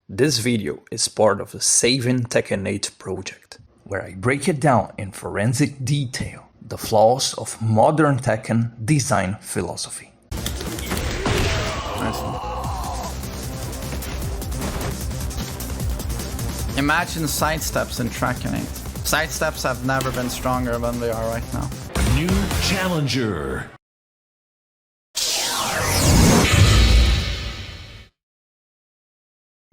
This video is part of the Saving Tekken 8 project, where I break it down in forensic detail the flaws of modern Tekken design philosophy. Nice. Imagine sidesteps in Tekken 8. Sidesteps have never been stronger than they are right now. New challenger.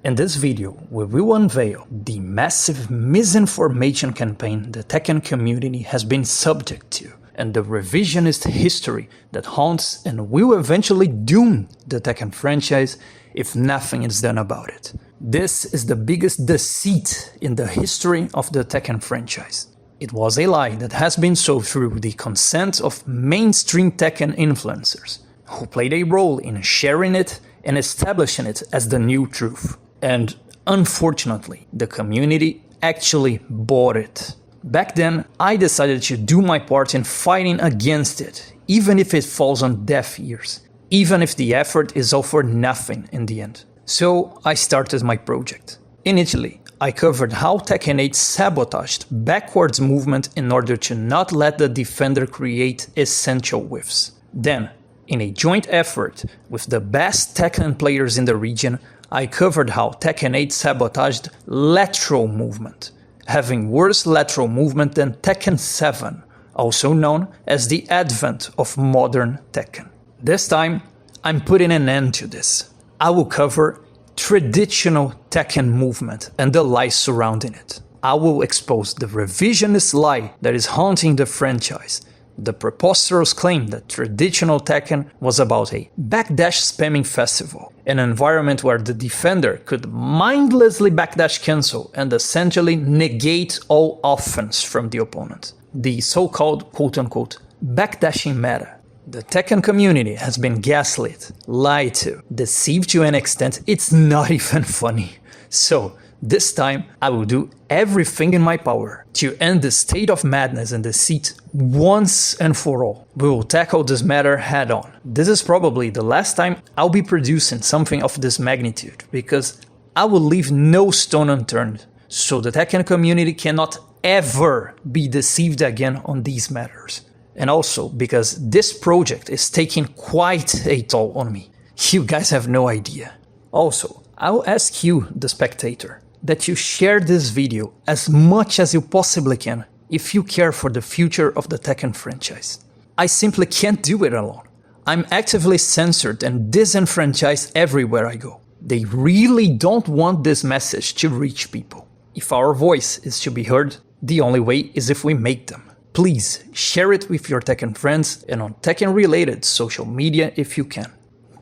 In this video, we will unveil the massive misinformation campaign the Tekken community has been subject to, and the revisionist history that haunts and will eventually doom the Tekken franchise if nothing is done about it. This is the biggest deceit in the history of the Tekken franchise. It was a lie that has been sold through the consent of mainstream Tekken influencers, who played a role in sharing it and establishing it as the new truth. And unfortunately, the community actually bought it. Back then, I decided to do my part in fighting against it, even if it falls on deaf ears, even if the effort is all for nothing in the end. So I started my project. Initially, I covered how Tekken 8 sabotaged backwards movement in order to not let the defender create essential whiffs. Then, in a joint effort with the best Tekken players in the region, I covered how Tekken 8 sabotaged lateral movement, having worse lateral movement than Tekken 7, also known as the advent of modern Tekken. This time, I'm putting an end to this. I will cover traditional Tekken movement and the lies surrounding it. I will expose the revisionist lie that is haunting the franchise, the preposterous claim that traditional Tekken was about a backdash spamming festival, an environment where the defender could mindlessly backdash cancel and essentially negate all offense from the opponent. The so-called quote-unquote backdashing meta. The Tekken community has been gaslit, lied to, deceived to an extent it's not even funny. So, this time, I will do everything in my power to end the state of madness and deceit once and for all. We will tackle this matter head on. This is probably the last time I'll be producing something of this magnitude, because I will leave no stone unturned, so the Tekken community cannot ever be deceived again on these matters. And also because this project is taking quite a toll on me. You guys have no idea. Also, I'll ask you, the spectator, that you share this video as much as you possibly can if you care for the future of the Tekken franchise. I simply can't do it alone. I'm actively censored and disenfranchised everywhere I go. They really don't want this message to reach people. If our voice is to be heard, the only way is if we make them. Please share it with your Tekken friends and on Tekken-related social media if you can.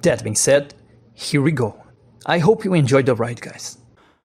That being said, here we go. I hope you enjoyed the ride, guys.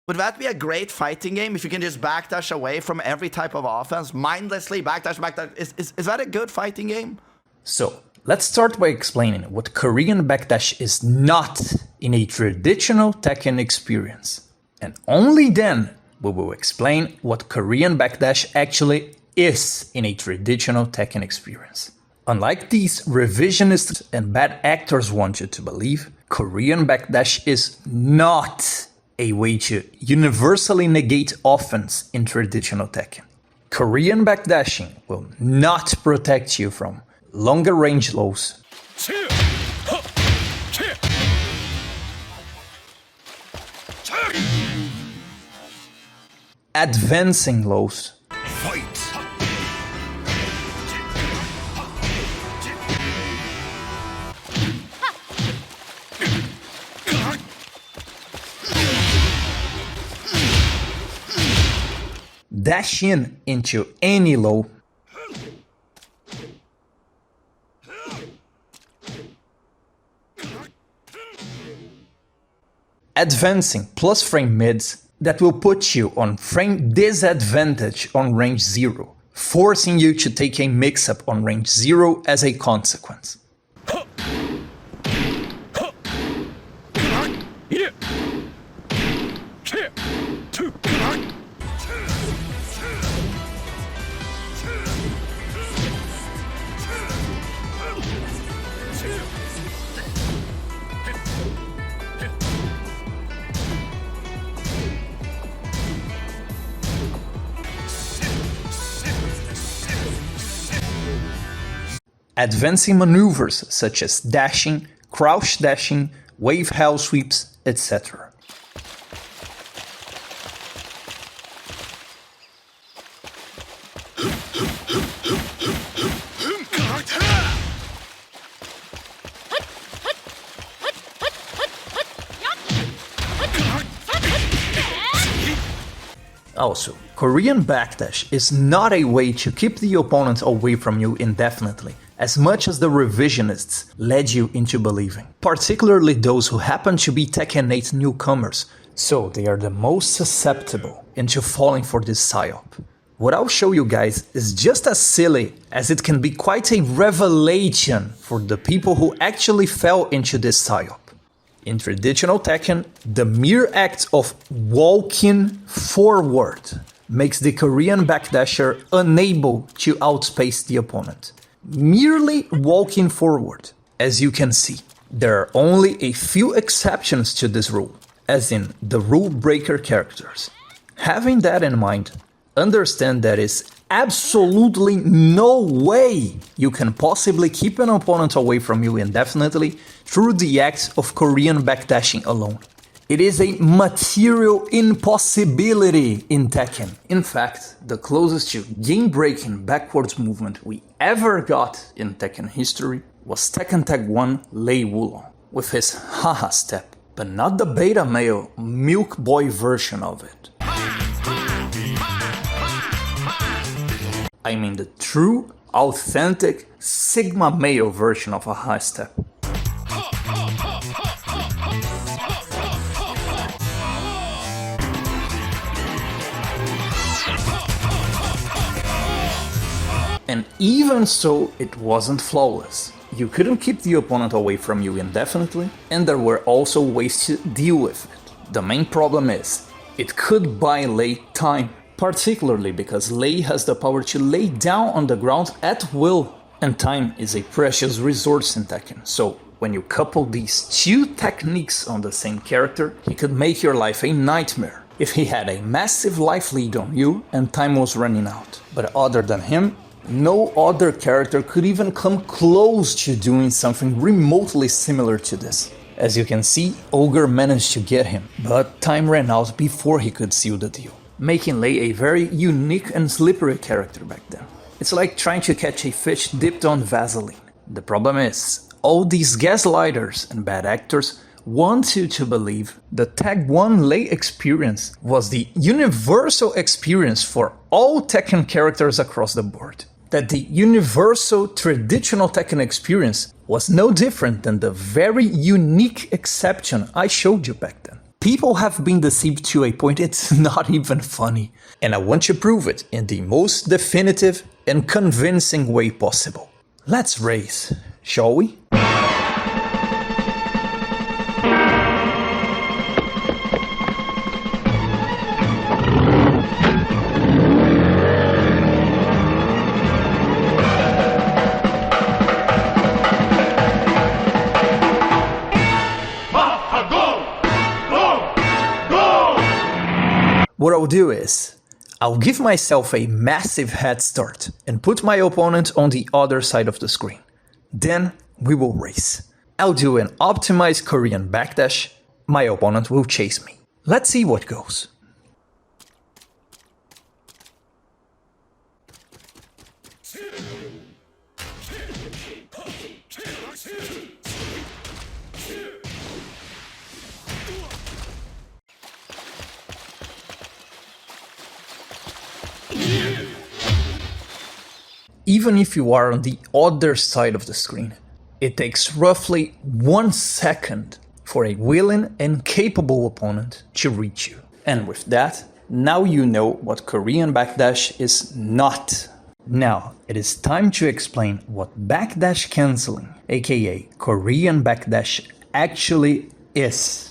Would that be a great fighting game if you can just backdash away from every type of offense, mindlessly backdash? Is that a good fighting game? So, let's start by explaining what Korean backdash is not in a traditional Tekken experience. And only then we will explain what Korean backdash actually is in a traditional Tekken experience. Unlike these revisionists and bad actors want you to believe, Korean backdash is not a way to universally negate offense in traditional Tekken. Korean backdashing will not protect you from longer range lows, advancing lows, dash in into any low, advancing plus frame mids that will put you on frame disadvantage on range 0, forcing you to take a mix-up on range 0 as a consequence. advancing maneuvers such as dashing, crouch dashing, wave hell sweeps, etc. Also, Korean backdash is not a way to keep the opponent away from you indefinitely, as much as the revisionists led you into believing, particularly those who happen to be Tekken 8 newcomers, so they are the most susceptible into falling for this psyop. What I'll show you guys is just as silly as it can be quite a revelation for the people who actually fell into this psyop. In traditional Tekken, the mere act of walking forward makes the Korean backdasher unable to outspace the opponent. Merely walking forward, as you can see. There are only a few exceptions to this rule, as in the rule breaker characters. Having that in mind, understand that is absolutely no way you can possibly keep an opponent away from you indefinitely through the act of Korean backdashing alone. It is a material impossibility in Tekken. In fact, the closest to game-breaking backwards movement we ever got in Tekken history was Tekken Tag 1 Lei Wulong, with his haha step, but not the beta male milk boy version of it. I mean the true, authentic, Sigma male version of a high step. And even so, it wasn't flawless. You couldn't keep the opponent away from you indefinitely, and there were also ways to deal with it. The main problem is, it could buy Lei time. Particularly because Lei has the power to lay down on the ground at will, and time is a precious resource in Tekken, so when you couple these two techniques on the same character, he could make your life a nightmare if he had a massive life lead on you and time was running out. But other than him, no other character could even come close to doing something remotely similar to this. As you can see, Ogre managed to get him, but time ran out before he could seal the deal, making Lei a very unique and slippery character back then. It's like trying to catch a fish dipped on Vaseline. The problem is, all these gaslighters and bad actors want you to believe the Tag 1 Lei experience was the universal experience for all Tekken characters across the board. That the universal traditional Tekken experience was no different than the very unique exception I showed you back then. People have been deceived to a point it's not even funny, and I want to prove it in the most definitive and convincing way possible. Let's race, shall we? What I'll do is, I'll give myself a massive head start and put my opponent on the other side of the screen. Then we will race. I'll do an optimized Korean backdash, my opponent will chase me. Let's see what goes. Even if you are on the other side of the screen, it takes roughly 1 second for a willing and capable opponent to reach you. And with that, now you know what Korean backdash is not. Now, it is time to explain what backdash cancelling, aka Korean backdash, actually is.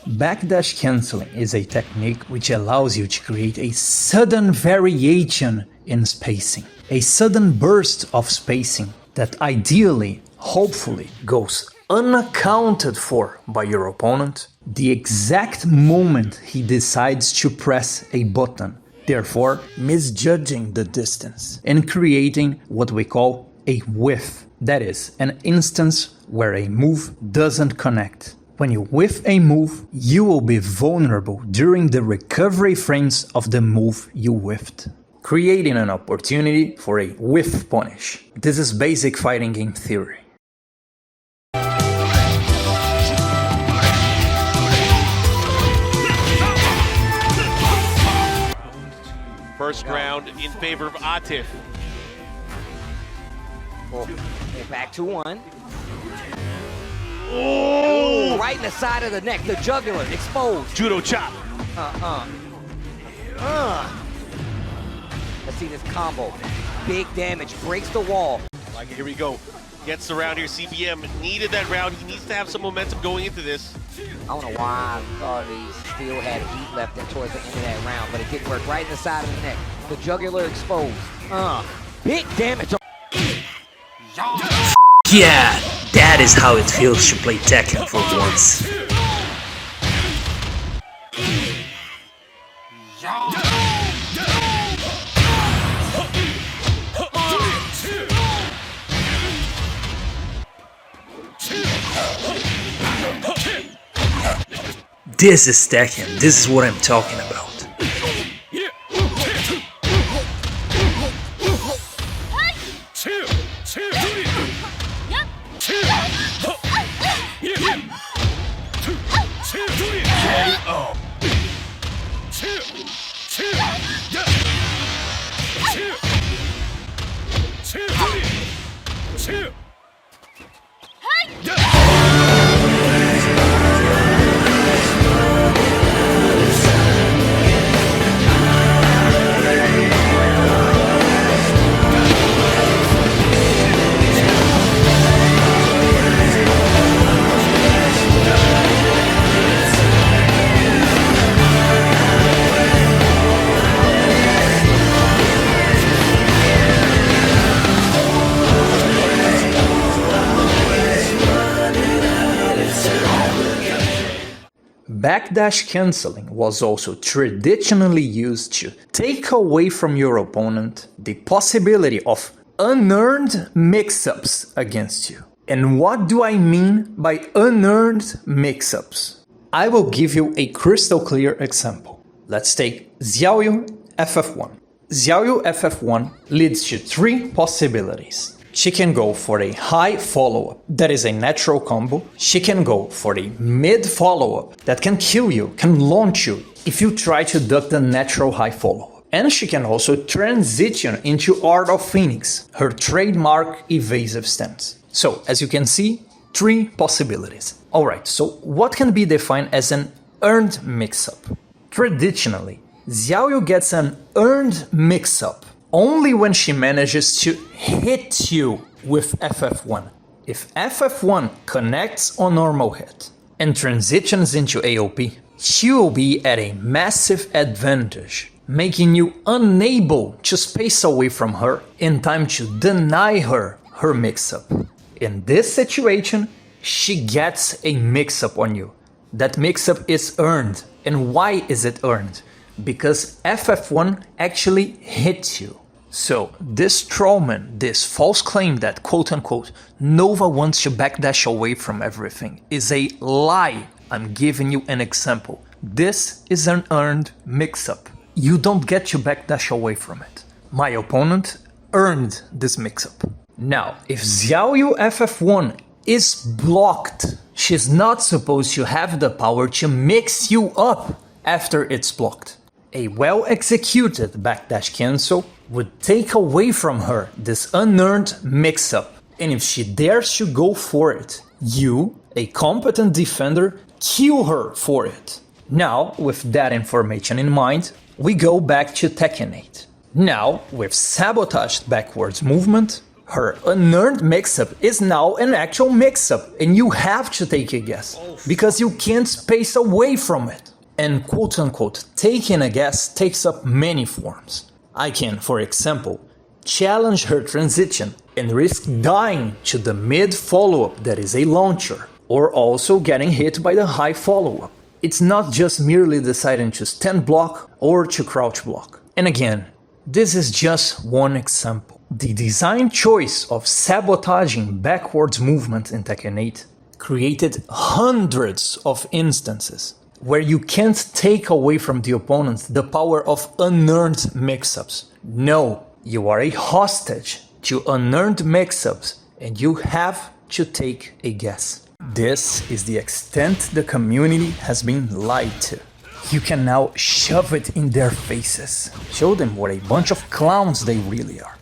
Backdash cancelling is a technique which allows you to create a sudden variation in spacing, a sudden burst of spacing that ideally, hopefully, goes unaccounted for by your opponent, the exact moment he decides to press a button, therefore misjudging the distance and creating what we call a whiff, that is, an instance where a move doesn't connect. When you whiff a move, you will be vulnerable during the recovery frames of the move you whiffed, creating an opportunity for a whiff punish. This is basic fighting game theory. First round in favor of Atif. Oh, back to one. Oh! Right in the side of the neck, the jugular exposed. Judo chop. Let's see this combo. Big damage, breaks the wall. Like it, here we go. Gets the round here. CBM needed that round. He needs to have some momentum going into this. I don't know why I thought he still had heat left in towards the end of that round, but it didn't work. Right in the side of the neck, the jugular exposed. Big damage. Yeah, that is how it feels to play Tekken for once. This is Tekken, this is what I'm talking about. Backdash cancelling was also traditionally used to take away from your opponent the possibility of unearned mix-ups against you. And what do I mean by unearned mix-ups? I will give you a crystal clear example. Let's take Xiaoyu FF1. Xiaoyu FF1 leads to three possibilities. She can go for a high follow-up, that is a natural combo. She can go for a mid follow-up that can kill you, can launch you if you try to duck the natural high follow-up. And she can also transition into Art of Phoenix, her trademark evasive stance. So, as you can see, three possibilities. Alright, so what can be defined as an earned mix-up? Traditionally, Xiaoyu gets an earned mix-up only when she manages to hit you with FF1. If FF1 connects on normal hit and transitions into AOP, she will be at a massive advantage, making you unable to space away from her in time to deny her her mix-up. In this situation, she gets a mix-up on you. That mix-up is earned. And why is it earned? Because FF1 actually hits you. So, this Strawman, this false claim that quote-unquote Nova wants to backdash away from everything is a lie. I'm giving you an example. This is an earned mix-up. You don't get to backdash away from it. My opponent earned this mix-up. Now, if Xiaoyu FF1 is blocked, she's not supposed to have the power to mix you up after it's blocked. A well-executed backdash cancel would take away from her this unearned mix-up, and if she dares to go for it, you, a competent defender, kill her for it. Now, with that information in mind, we go back to Tekken 8. Now, with sabotaged backwards movement, her unearned mix-up is now an actual mix-up, and you have to take a guess, because you can't space away from it. And quote-unquote, taking a guess takes up many forms. I can, for example, challenge her transition and risk dying to the mid follow-up that is a launcher, or also getting hit by the high follow-up. It's not just merely deciding to stand block or to crouch block. And again, this is just one example. The design choice of sabotaging backwards movement in Tekken 8 created hundreds of instances where you can't take away from the opponent the power of unearned mix-ups. No, you are a hostage to unearned mix-ups and you have to take a guess. This is the extent the community has been lied to. You can now shove it in their faces. Show them what a bunch of clowns they really are.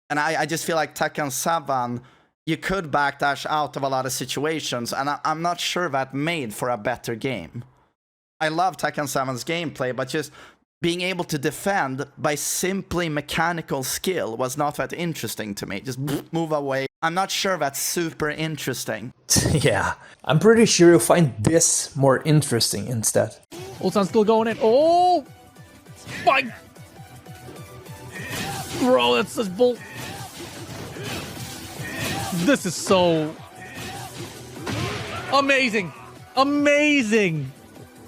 And I just feel like Tekken 7, you could backdash out of a lot of situations, and I'm not sure that made for a better game. I love Tekken 7's gameplay, but just being able to defend by simply mechanical skill was not that interesting to me. Just move away. I'm not sure that's super interesting. Yeah, I'm pretty sure you'll find this more interesting instead. Ulsan's still going in. Oh! My... Bro, that's such bull... This is so... amazing! Amazing!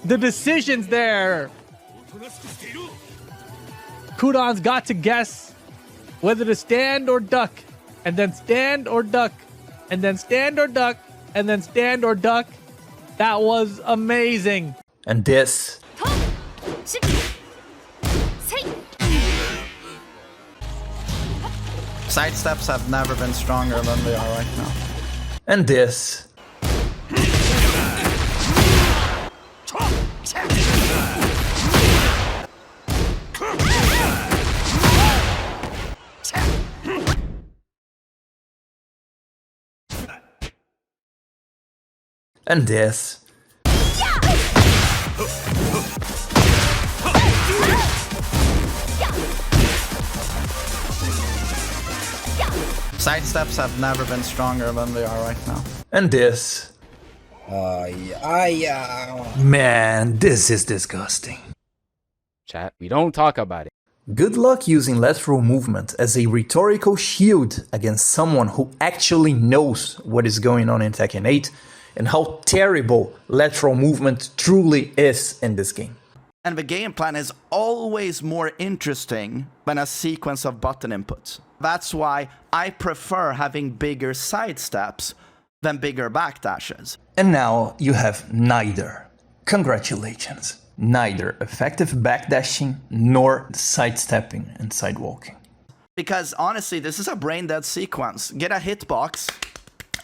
The decisions there! Kudan's got to guess whether to stand or duck, and then stand or duck, and then stand or duck, and then stand or duck. That was amazing. And this... Sidesteps have never been stronger than they are right now. And this... And this... Sidesteps have never been stronger than they are right now. And this... Man, this is disgusting. Chat, we don't talk about it. Good luck using lateral movement as a rhetorical shield against someone who actually knows what is going on in Tekken 8 and how terrible lateral movement truly is in this game. And the game plan is always more interesting than a sequence of button inputs. That's why I prefer having bigger sidesteps than bigger backdashes. And now you have neither. Congratulations. Neither effective backdashing nor sidestepping and sidewalking. Because honestly, this is a brain dead sequence. Get a hitbox,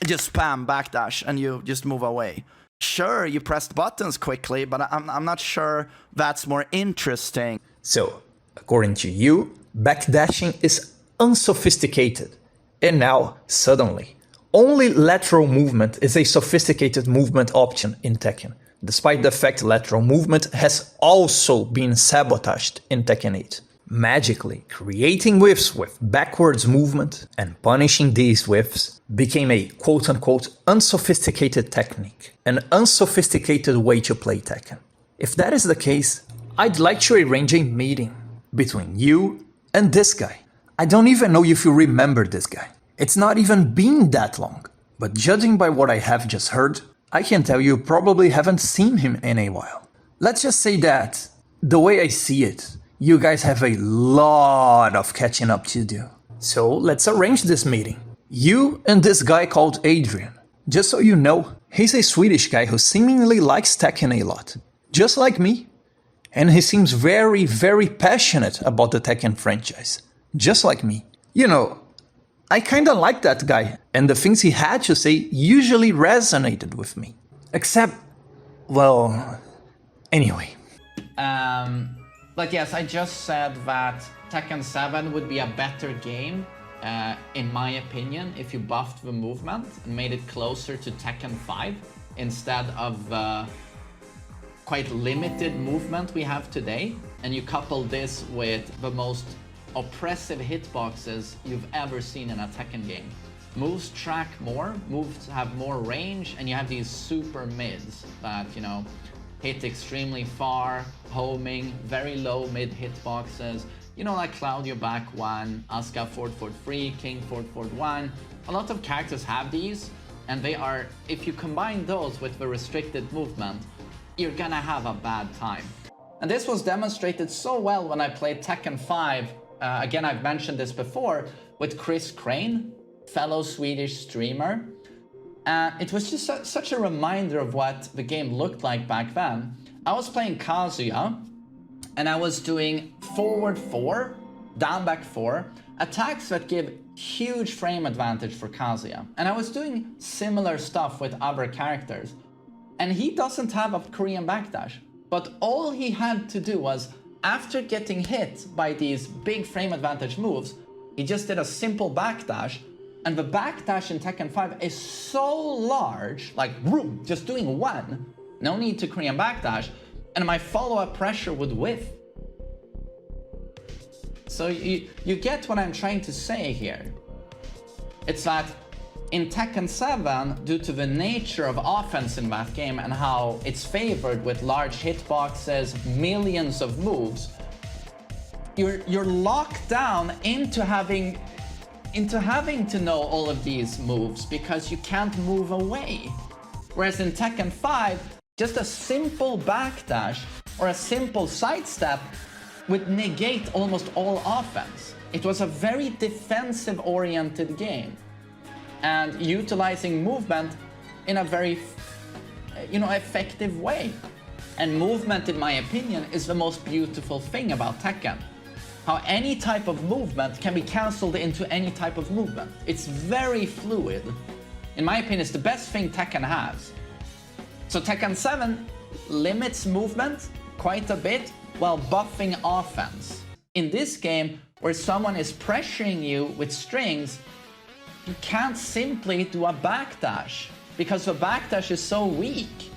just spam backdash, and you just move away. Sure, you pressed buttons quickly, but I'm not sure that's more interesting. So, according to you, backdashing is unsophisticated. And now, suddenly, only lateral movement is a sophisticated movement option in Tekken, despite the fact lateral movement has also been sabotaged in Tekken 8. Magically, creating whiffs with backwards movement and punishing these whiffs became a quote-unquote unsophisticated technique, an unsophisticated way to play Tekken. If that is the case, I'd like to arrange a meeting between you and this guy. I don't even know if you remember this guy. It's not even been that long, but judging by what I have just heard, I can tell you probably haven't seen him in a while. Let's just say that, the way I see it, You guys have a lot of catching up to do. So let's arrange this meeting. You and this guy called Adrian. Just so you know, he's a Swedish guy who seemingly likes Tekken a lot. Just like me. And he seems very, very passionate about the Tekken franchise. Just like me. You know, I kinda like that guy, and the things he had to say usually resonated with me. Except, well, anyway. But yes, I just said that Tekken 7 would be a better game, in my opinion, if you buffed the movement and made it closer to Tekken 5 instead of quite limited movement we have today. And you couple this with the most oppressive hitboxes you've ever seen in a Tekken game. Moves track more, moves have more range, and you have these super mids that, you know, hit extremely far, homing, very low mid hitboxes. You know, like Claudio back 1, Asuka forward 3, King forward 1. A lot of characters have these, and they are, if you combine those with the restricted movement, you're gonna have a bad time. And this was demonstrated so well when I played Tekken 5. Again, I've mentioned this before, with Chris Crane, fellow Swedish streamer. It was just such a reminder of what the game looked like back then. I was playing Kazuya, and I was doing forward 4, down back 4, attacks that give huge frame advantage for Kazuya. And I was doing similar stuff with other characters. And he doesn't have a Korean backdash. But all he had to do was, after getting hit by these big frame advantage moves, he just did a simple backdash. And the backdash in Tekken 5 is so large, like whoom, just doing one, no need to Korean backdash, and my follow-up pressure would whiff. So you get what I'm trying to say here. It's that in Tekken 7, due to the nature of offense in that game and how it's favored with large hitboxes, millions of moves, you're locked down into having to know all of these moves because you can't move away. Whereas in Tekken 5, just a simple backdash or a simple sidestep would negate almost all offense. It was a very defensive-oriented game and utilizing movement in a very, effective way. And movement, in my opinion, is the most beautiful thing about Tekken. How any type of movement can be cancelled into any type of movement. It's very fluid. In my opinion, it's the best thing Tekken has. So Tekken 7 limits movement quite a bit while buffing offense. In this game, where someone is pressuring you with strings, you can't simply do a backdash because the backdash is so weak.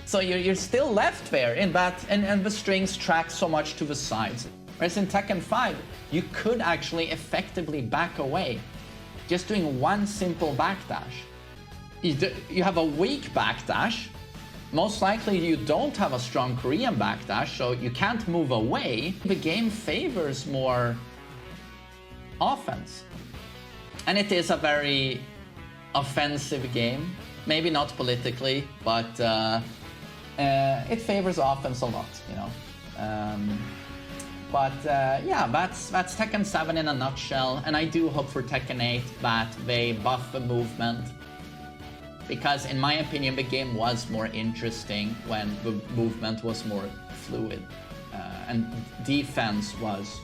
So you're still left there in that, and the strings track so much to the sides. Whereas in Tekken 5, you could actually effectively back away just doing one simple backdash. You have a weak backdash. Most likely you don't have a strong Korean backdash, so you can't move away. The game favors more offense. And it is a very offensive game. Maybe not politically, but it favors offense a lot, you know. Yeah, that's Tekken 7 in a nutshell, and I do hope for Tekken 8 that they buff the movement, because in my opinion the game was more interesting when the movement was more fluid, and defense was,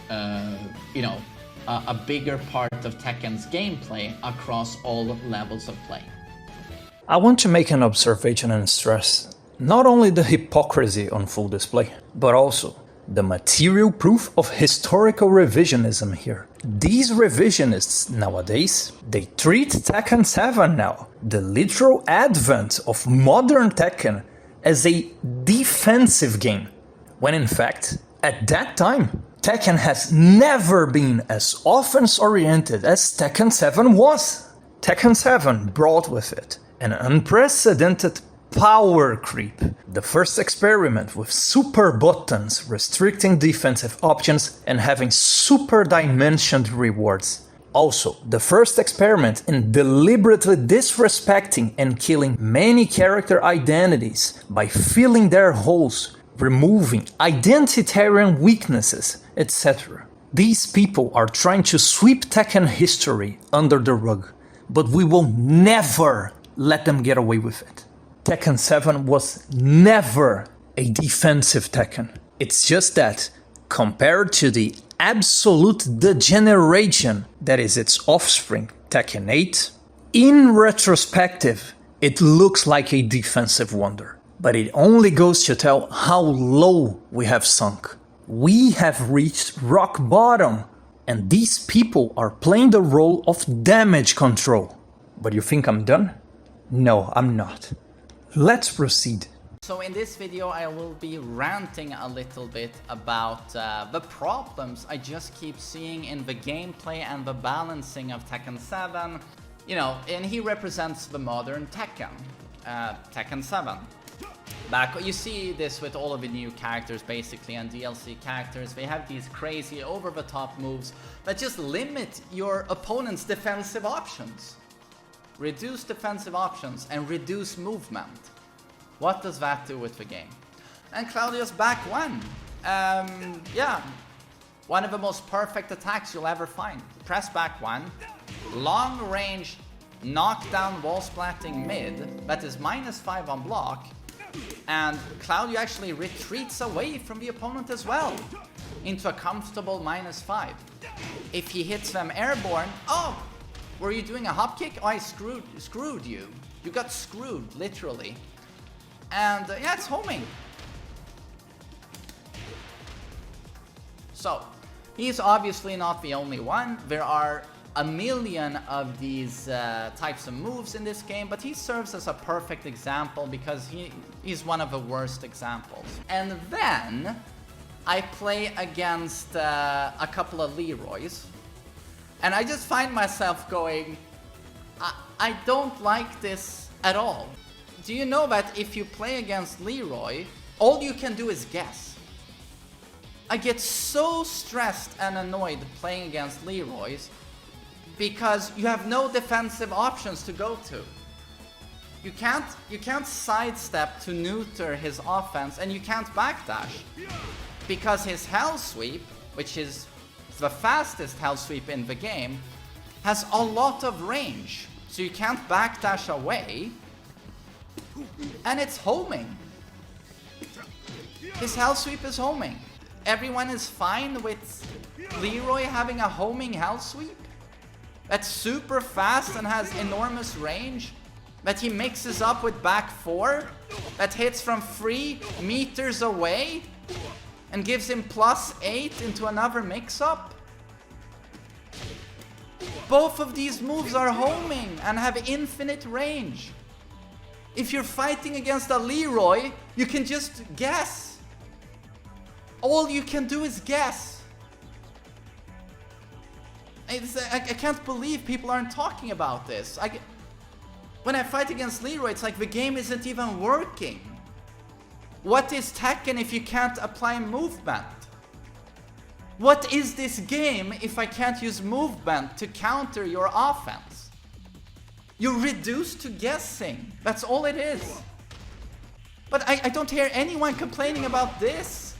a bigger part of Tekken's gameplay across all levels of play. I want to make an observation and stress not only the hypocrisy on full display, but also the material proof of historical revisionism here. These revisionists nowadays, they treat Tekken 7 now, the literal advent of modern Tekken, as a defensive game, when in fact, at that time, Tekken has never been as offense-oriented as Tekken 7 was. Tekken 7 brought with it an unprecedented power creep. The first experiment with super buttons restricting defensive options and having super dimensioned rewards. Also, the first experiment in deliberately disrespecting and killing many character identities by filling their holes removing identitarian weaknesses, etc. These people are trying to sweep Tekken history under the rug, but we will never let them get away with it. Tekken 7 was never a defensive Tekken. It's just that, compared to the absolute degeneration that is its offspring, Tekken 8, in retrospective, it looks like a defensive wonder. But it only goes to tell how low we have sunk. We have reached rock bottom, and these people are playing the role of damage control. But you think I'm done? No, I'm not. Let's proceed. So in this video I will be ranting a little bit about the problems I just keep seeing in the gameplay and the balancing of Tekken 7. You know, and he represents the modern Tekken, Tekken 7. You see this with all of the new characters basically and DLC characters. They have these crazy over-the-top moves that just limit your opponent's defensive options. Reduce defensive options and reduce movement. What does that do with the game? And Claudio's back one. Yeah, one of the most perfect attacks you'll ever find. Press back one, long range knockdown wall splatting mid that is -5 on block, and Claudio actually retreats away from the opponent as well into a comfortable -5. If he hits them airborne, oh, were you doing a hop kick? Oh, I screwed you. You got screwed, literally. And yeah, it's homing. So, he's obviously not the only one. There are a million of these types of moves in this game, but he serves as a perfect example because he's one of the worst examples. And then I play against a couple of Leroys, and I just find myself going, I don't like this at all. Do you know that if you play against Leroy, all you can do is guess? I get so stressed and annoyed playing against Leroys because you have no defensive options to go to. You can't sidestep to neuter his offense, and you can't backdash because his hell sweep, which is the fastest hell sweep in the game, has a lot of range, so you can't backdash away, and it's homing. His hell sweep is homing. Everyone is fine with Leroy having a homing hell sweep that's super fast and has enormous range, that he mixes up with back 4, that hits from 3 meters away and gives him +8 into another mix-up. Both of these moves are homing and have infinite range. If you're fighting against a Leroy, you can just guess. All you can do is guess. I can't believe people aren't talking about this. When I fight against Leroy, it's like the game isn't even working. What is Tekken if you can't apply movement? What is this game if I can't use movement to counter your offense? You're reduced to guessing. That's all it is. But I don't hear anyone complaining about this.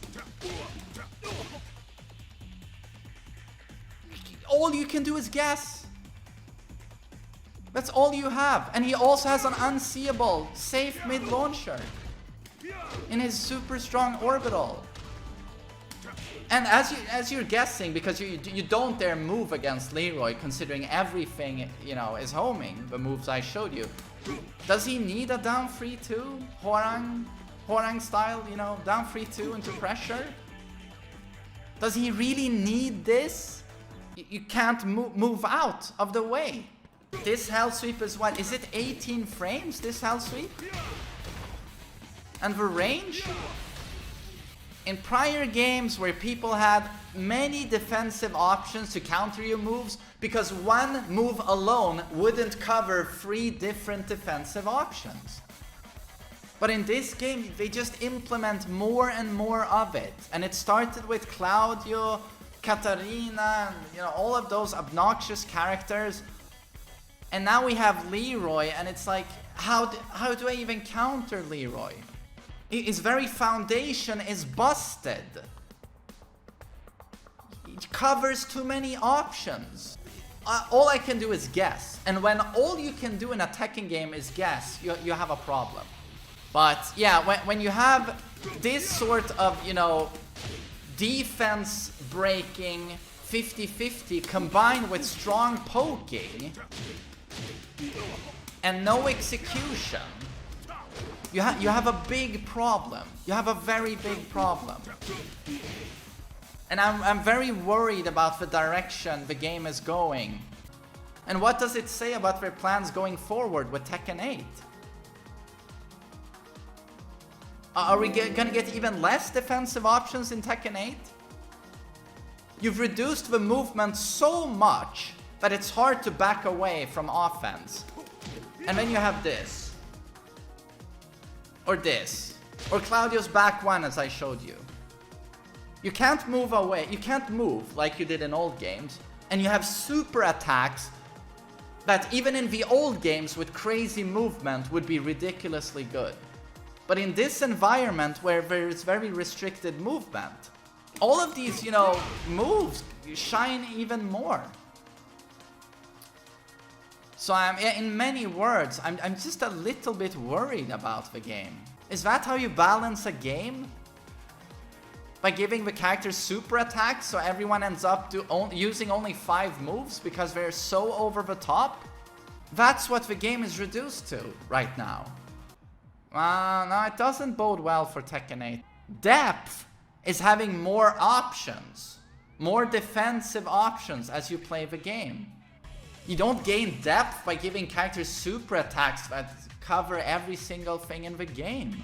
All you can do is guess. That's all you have. And he also has an unseeable, safe mid-launcher in his super strong orbital. And as you're guessing, because you don't dare move against Leroy, considering everything, you know, is homing, the moves I showed you. Does he need a down 3-2? Hwoarang style, you know, down 3-2 into pressure? Does he really need this? You can't move out of the way. This hell sweep is what? Is it 18 frames, this hell sweep? And the range? In prior games where people had many defensive options to counter your moves because one move alone wouldn't cover 3 different defensive options. But in this game, they just implement more and more of it. And it started with Claudio, Katarina, and, you know, all of those obnoxious characters. And now we have Leroy, and it's like, how do I even counter Leroy? Its very foundation is busted. It covers too many options. All I can do is guess. And when all you can do in a Tekken game is guess, you have a problem. But yeah, when you have this sort of, you know, defense breaking 50-50 combined with strong poking and no execution, you have a big problem. You have a very big problem. And I'm very worried about the direction the game is going. And what does it say about their plans going forward with Tekken 8? Are we gonna get even less defensive options in Tekken 8? You've reduced the movement so much that it's hard to back away from offense. And then you have this. Or this. Or Claudio's back one, as I showed you. You can't move away. You can't move like you did in old games. And you have super attacks that even in the old games with crazy movement would be ridiculously good. But in this environment where there is very restricted movement, all of these, you know, moves shine even more. So in many words, I'm just a little bit worried about the game. Is that how you balance a game? By giving the characters super attacks so everyone ends up using only 5 moves because they're so over the top? That's what the game is reduced to right now. No, it doesn't bode well for Tekken 8. Depth is having more options, more defensive options as you play the game. You don't gain depth by giving characters super attacks that cover every single thing in the game.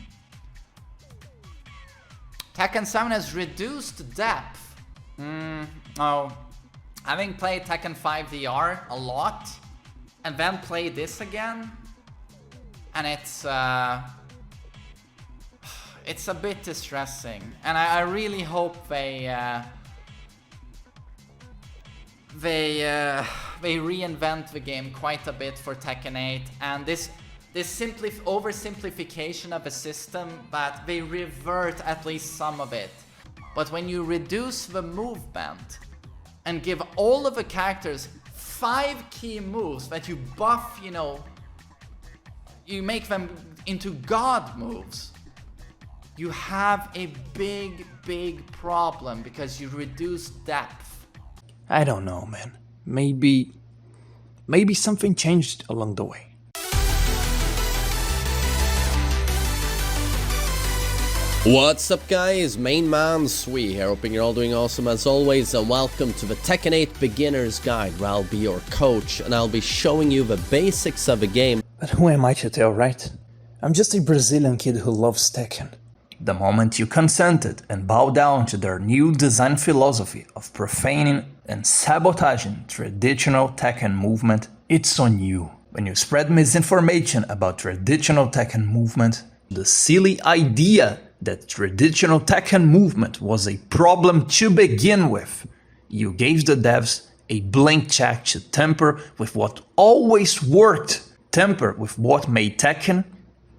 Tekken 7 has reduced depth. Oh, having played Tekken 5 VR a lot, and then play this again, and it's a bit distressing. And I really hope they reinvent the game quite a bit for Tekken 8, and this oversimplification of a system, that they revert at least some of it. But when you reduce the movement and give all of the characters 5 key moves that you buff, you know, you make them into god moves, you have a big problem because you reduce depth. I don't know, man. Maybe something changed along the way. What's up guys, main man Sui here, hoping you're all doing awesome as always, and welcome to the Tekken 8 Beginner's Guide, where I'll be your coach and I'll be showing you the basics of the game. But who am I to tell, right? I'm just a Brazilian kid who loves Tekken. The moment you consented and bowed down to their new design philosophy of profaning and sabotaging traditional Tekken movement, it's on you. When you spread misinformation about traditional Tekken movement, the silly idea that traditional Tekken movement was a problem to begin with, you gave the devs a blank check to tamper with what always worked, tamper with what made Tekken,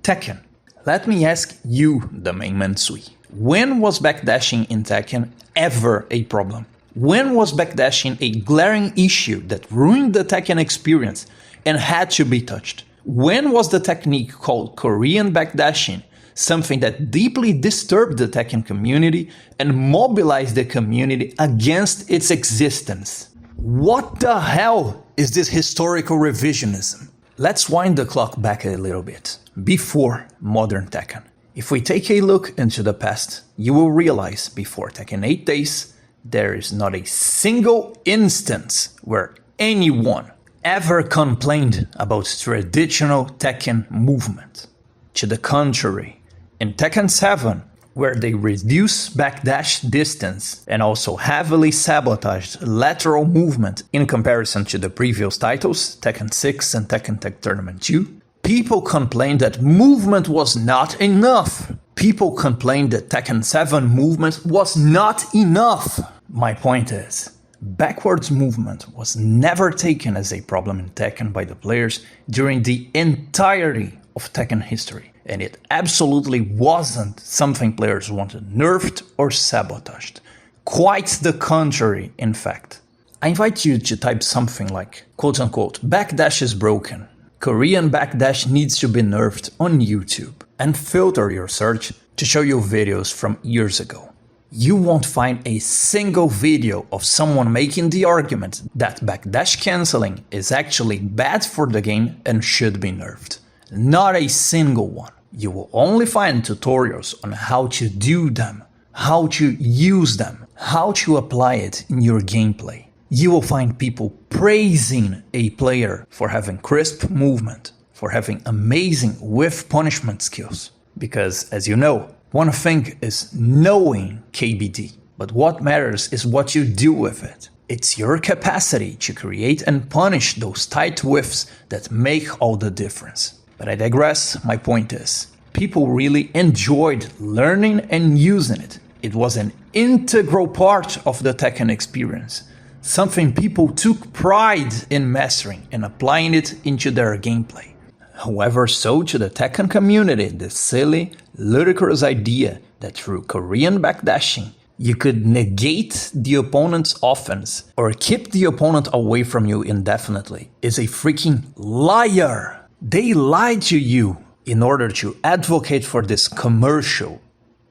Tekken. Let me ask you, the main man Sui, when was backdashing in Tekken ever a problem? When was backdashing a glaring issue that ruined the Tekken experience and had to be touched? When was the technique called Korean backdashing something that deeply disturbed the Tekken community and mobilized the community against its existence? What the hell is this historical revisionism? Let's wind the clock back a little bit, before modern Tekken. If we take a look into the past, you will realize before Tekken 8 days, there is not a single instance where anyone ever complained about traditional Tekken movement. To the contrary, in Tekken 7, where they reduce backdash distance and also heavily sabotaged lateral movement in comparison to the previous titles, Tekken 6 and Tekken Tag Tournament 2, people complained that movement was not enough. People complained that Tekken 7 movement was not enough. My point is, backwards movement was never taken as a problem in Tekken by the players during the entirety of Tekken history. and it absolutely wasn't something players wanted nerfed or sabotaged. Quite the contrary, in fact. I invite you to type something like, quote-unquote, Backdash is broken, Korean Backdash needs to be nerfed on YouTube, and filter your search to show you videos from years ago. You won't find a single video of someone making the argument that Backdash cancelling is actually bad for the game and should be nerfed. Not a single one. You will only find tutorials on how to do them, how to use them, how to apply it in your gameplay. You will find people praising a player for having crisp movement, for having amazing whiff punishment skills. Because, as you know, one thing is knowing KBD, but what matters is what you do with it. It's your capacity to create and punish those tight whiffs that make all the difference. But I digress, my point is, people really enjoyed learning and using it. It was an integral part of the Tekken experience. Something people took pride in mastering and applying it into their gameplay. However, so to the Tekken community, the silly, ludicrous idea that through Korean backdashing, you could negate the opponent's offense or keep the opponent away from you indefinitely is a freaking liar. They lied to you in order to advocate for this commercial,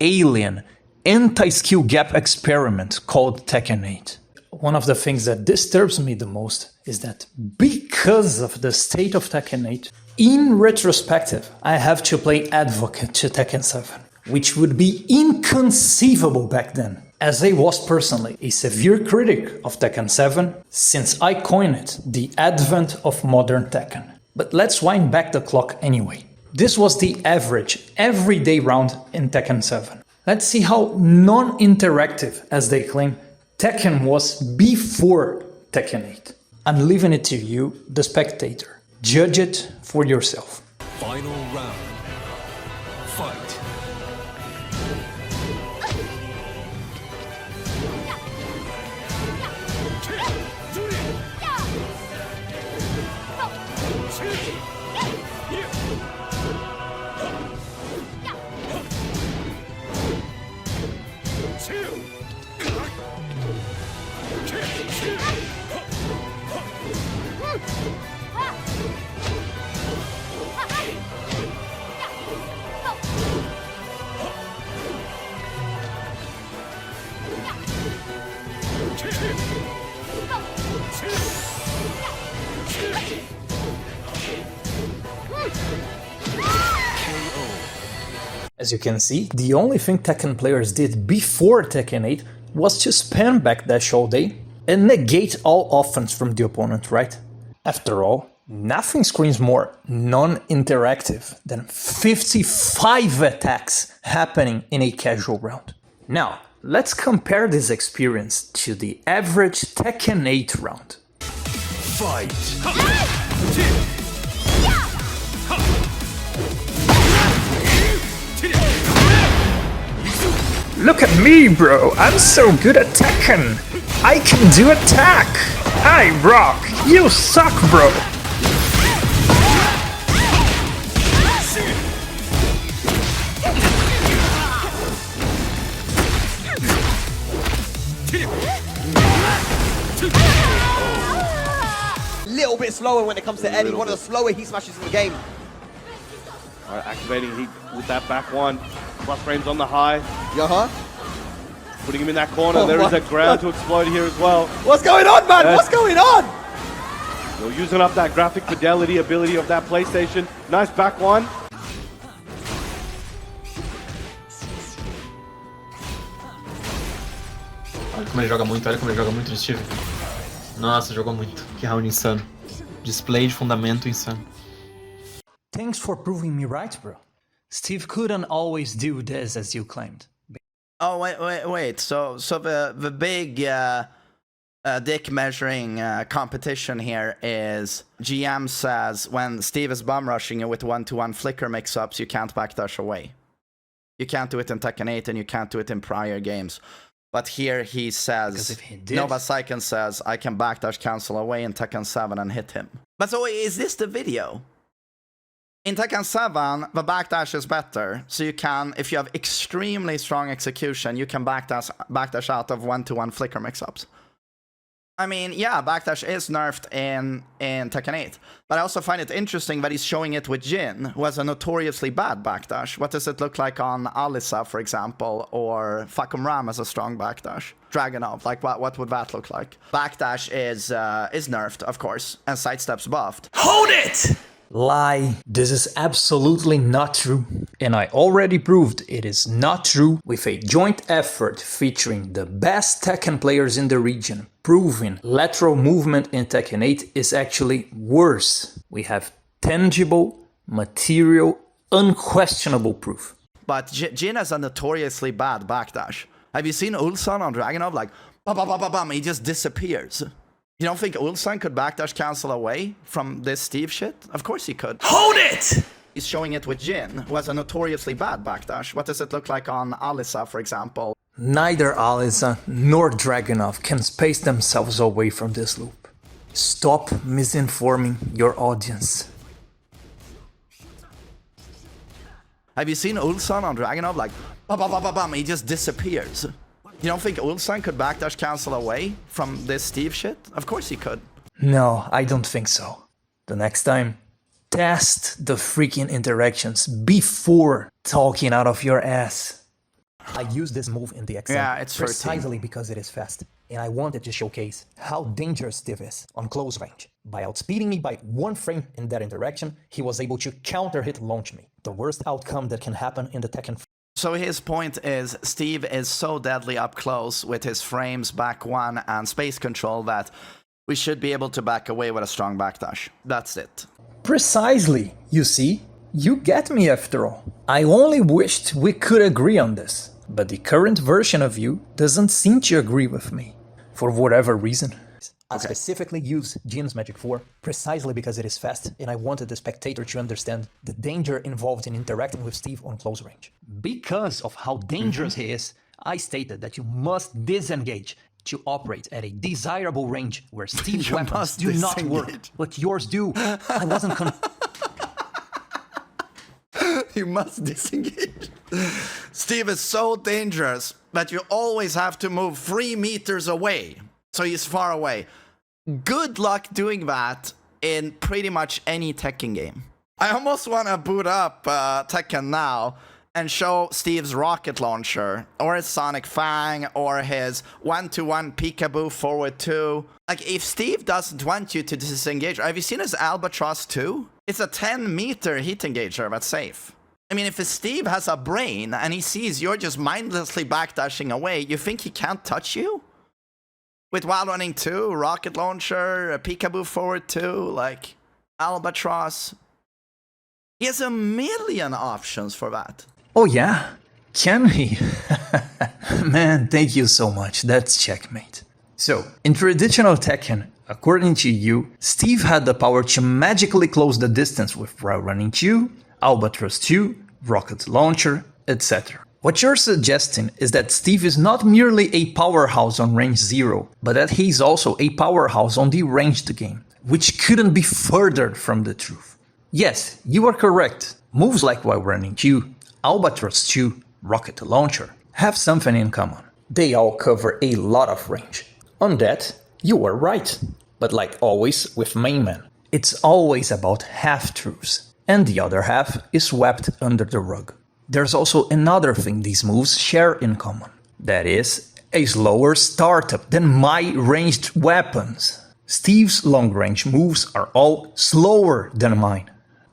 alien, anti-skill gap experiment called Tekken 8. One of the things that disturbs me the most is that because of the state of Tekken 8, in retrospective, I have to play advocate to Tekken 7, which would be inconceivable back then, as I was personally a severe critic of Tekken 7 since I coined it the advent of modern Tekken. But let's wind back the clock anyway. This was the average, everyday round in Tekken 7. Let's see how non-interactive, as they claim, Tekken was before Tekken 8. I'm leaving it to you, the spectator. Judge it for yourself. Final round. Fight. As you can see, the only thing Tekken players did before Tekken 8 was to spam backdash all day and negate all offense from the opponent, right? After all, nothing screams more non-interactive than 55 attacks happening in a casual round. Now, let's compare this experience to the average Tekken 8 round. Fight. Look at me, bro! I'm so good at Tekken! I can do attack! I rock! You suck, bro! Little bit slower when it comes to Eddie, one of the slower heat smashes in the game. All right, activating heat with that back one. Plus frames on the high. Putting him in that corner. Oh, there is a ground to explode here as well. What's going on, man? What's going on? So using up that graphic fidelity ability of that PlayStation. Nice back one. Olha como ele joga muito o Steve. Nossa, jogou muito. Que round insano. Display de fundamento insano. Thanks for proving me right, bro. Steve couldn't always do this as you claimed. Oh, wait. So the big dick measuring competition here is GM says when Steve is bum rushing you with 1-to-1 flicker mix-ups, you can't backdash away. You can't do it in Tekken 8 and you can't do it in prior games. But here he says, NovaSeiken says, I can backdash cancel away in Tekken 7 and hit him. But so is this the video? In Tekken 7, the backdash is better. So you can, if you have extremely strong execution, you can backdash out of 1-to-1 flicker mix-ups. I mean, yeah, backdash is nerfed in Tekken 8. But I also find it interesting that he's showing it with Jin, who has a notoriously bad backdash. What does it look like on Alisa, for example, or Fakum Ram has a strong backdash? Dragunov, like what would that look like? Backdash is nerfed, of course, and sidesteps buffed. Hold it! Lie. This is absolutely not true. And I already proved it is not true with a joint effort featuring the best Tekken players in the region, proving lateral movement in Tekken 8 is actually worse. We have tangible, material, unquestionable proof. But Jin has a notoriously bad backdash. Have you seen Ulsan on Dragunov? Like, bam, bam, bam, bam, bam, he just disappears. You don't think Ulsan could backdash cancel away from this Steve shit? Of course he could. Hold it! He's showing it with Jin, who has a notoriously bad backdash. What does it look like on Alisa, for example? Neither Alisa nor Dragunov can space themselves away from this loop. Stop misinforming your audience. Have you seen Ulsan on Dragunov? Like, bam, bam, bam, bam, bam, he just disappears. You don't think Ulsan could backdash cancel away from this Steve shit? Of course he could. No, I don't think so. The next time, test the freaking interactions before talking out of your ass. I use this move in the XM it's precisely because it is fast, and I wanted to showcase how dangerous Steve is on close range. By outspeeding me by 1 frame in that interaction, he was able to counter-hit launch me. The worst outcome that can happen in the Tekken. So his point is, Steve is so deadly up close with his frames, back 1, and space control that we should be able to back away with a strong backdash. That's it. Precisely, you see? You get me after all. I only wished we could agree on this, but the current version of you doesn't seem to agree with me, for whatever reason. I specifically use Jin's Magic 4 precisely because it is fast, and I wanted the spectator to understand the danger involved in interacting with Steve on close range. Because of how dangerous he is, I stated that you must disengage to operate at a desirable range where Steve's weapons do not work, but yours do. I wasn't You must disengage. Steve is so dangerous that you always have to move 3 meters away. So he's far away. Good luck doing that in pretty much any Tekken game. I almost want to boot up Tekken now and show Steve's rocket launcher, or his Sonic Fang, or his 1-to-1 peekaboo forward 2. Like, if Steve doesn't want you to disengage, have you seen his Albatross 2? It's a 10-meter heat engager that's safe. I mean, if Steve has a brain and he sees you're just mindlessly backdashing away, you think he can't touch you? With Wild Running 2, Rocket Launcher, a Peekaboo Forward 2, like Albatross. He has a million options for that. Oh yeah? Can he? Man, thank you so much. That's checkmate. So, in traditional Tekken, according to you, Steve had the power to magically close the distance with Wild Running 2, Albatross 2, Rocket Launcher, etc. What you're suggesting is that Steve is not merely a powerhouse on range 0, but that he's also a powerhouse on the ranged game, which couldn't be further from the truth. Yes, you are correct. Moves like Wild Running 2, Albatross 2, Rocket Launcher have something in common. They all cover a lot of range. On that, you are right. But like always with main man, it's always about half-truths, and the other half is swept under the rug. There's also another thing these moves share in common. That is, a slower startup than my ranged weapons. Steve's long-range moves are all slower than mine.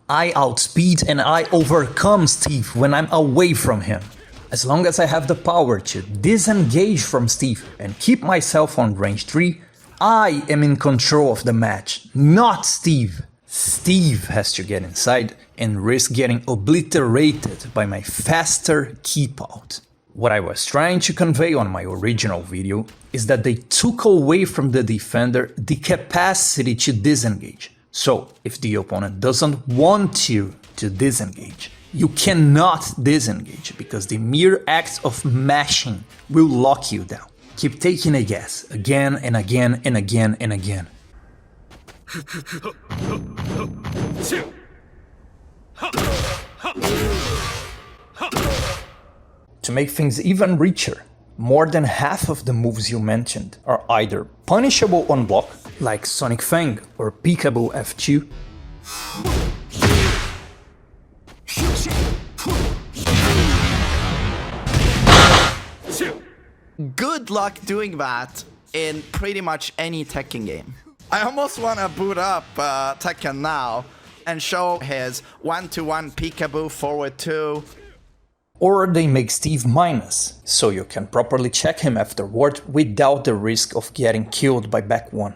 I outspeed and I overcome Steve when I'm away from him. As long as I have the power to disengage from Steve and keep myself on range 3, I am in control of the match, not Steve. Steve has to get inside and risk getting obliterated by my faster keep out. What I was trying to convey on my original video is that they took away from the defender the capacity to disengage. So, if the opponent doesn't want you to disengage, you cannot disengage because the mere act of mashing will lock you down. Keep taking a guess again and again and again and again. To make things even richer, more than half of the moves you mentioned are either punishable on block, like Sonic Fang or Peekaboo F2, Good luck doing that in pretty much any Tekken game. I almost want to boot up Tekken now and show his 1-to-1 peekaboo forward 2. or they make Steve minus, so you can properly check him afterward without the risk of getting killed by back 1.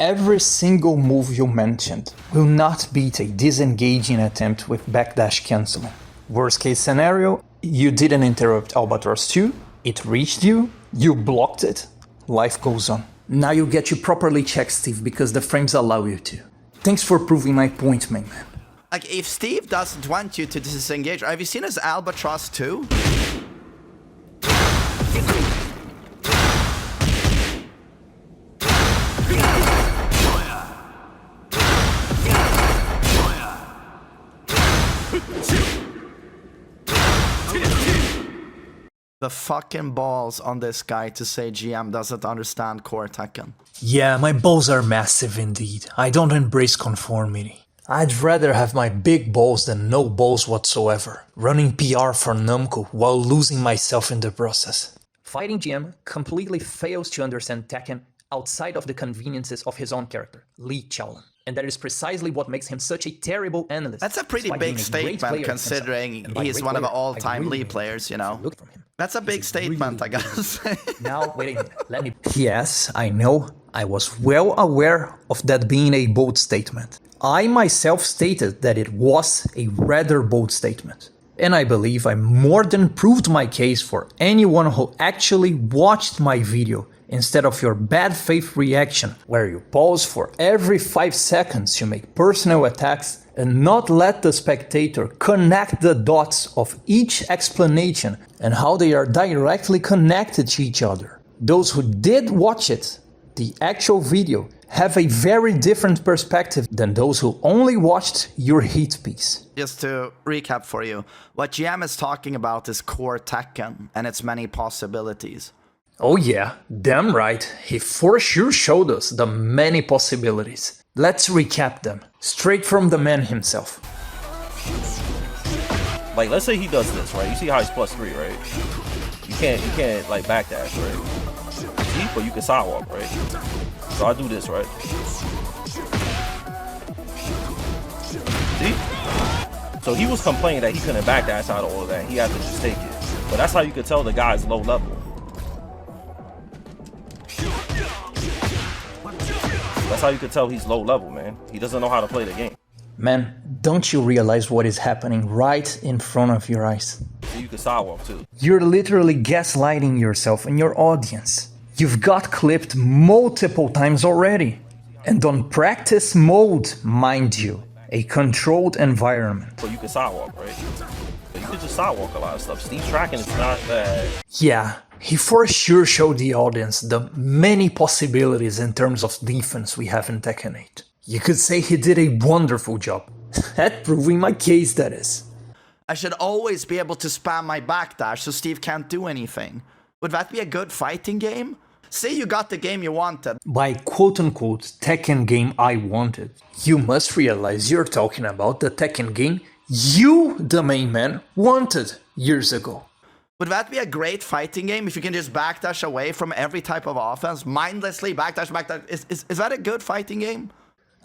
Every single move you mentioned will not beat a disengaging attempt with backdash cancelling. Worst case scenario, you didn't interrupt Albatross 2, it reached you, you blocked it, life goes on. Now you get to properly check Steve because the frames allow you to. Thanks for proving my point, man. Like, if Steve doesn't want you to disengage, have you seen his Albatross 2? The fucking balls on this guy to say GM doesn't understand core Tekken. Yeah, my balls are massive indeed. I don't embrace conformity. I'd rather have my big balls than no balls whatsoever, running PR for Namco while losing myself in the process. Fighting GM completely fails to understand Tekken outside of the conveniences of his own character, Lee Chaolan. And that is precisely what makes him such a terrible analyst. That's a pretty big statement considering he's one of the all-time Lee players, you know. That's a big statement, I guess. Now, wait a minute, let me... Yes, I know. I was well aware of that being a bold statement. I myself stated that it was a rather bold statement. And I believe I more than proved my case for anyone who actually watched my video instead of your bad faith reaction, where you pause for every 5 seconds to make personal attacks and not let the spectator connect the dots of each explanation and how they are directly connected to each other. Those who did watch it, the actual video, have a very different perspective than those who only watched your hit piece. Just to recap for you, what GM is talking about is core Tekken and its many possibilities. Oh yeah, damn right, he for sure showed us the many possibilities. Let's recap them, straight from the man himself. Like, let's say he does this, right? You see how he's +3, right? You can't like backdash, right? See? But you can sidewalk, right? So I do this, right? See? So he was complaining that he couldn't backdash out of all of that. He had to just take it. But that's how you could tell the guy's low level. That's how you could tell he's low level, man. He doesn't know how to play the game. Man, don't you realize what is happening right in front of your eyes? So you can sidewalk too. You're literally gaslighting yourself and your audience. You've got clipped multiple times already. And on practice mode, mind you, a controlled environment. So you can sidewalk, right? So you can just sidewalk a lot of stuff. Steve's tracking is not bad. Yeah, he for sure showed the audience the many possibilities in terms of defense we have in Tekken 8. You could say he did a wonderful job. At proving my case, that is. I should always be able to spam my backdash so Steve can't do anything. Would that be a good fighting game? Say you got the game you wanted. By quote-unquote Tekken game I wanted, you must realize you're talking about the Tekken game you, the main man, wanted years ago. Would that be a great fighting game if you can just backdash away from every type of offense? Mindlessly backdash. Is that a good fighting game?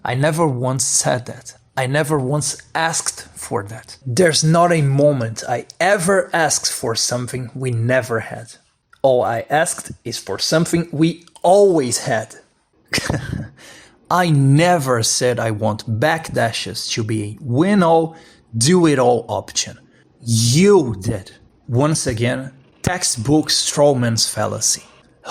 I never once said that. I never once asked for that. There's not a moment I ever asked for something we never had. All I asked is for something we always had. I never said I want backdashes to be a win-all, do-it-all option. You did. Once again, textbook Strawman's fallacy.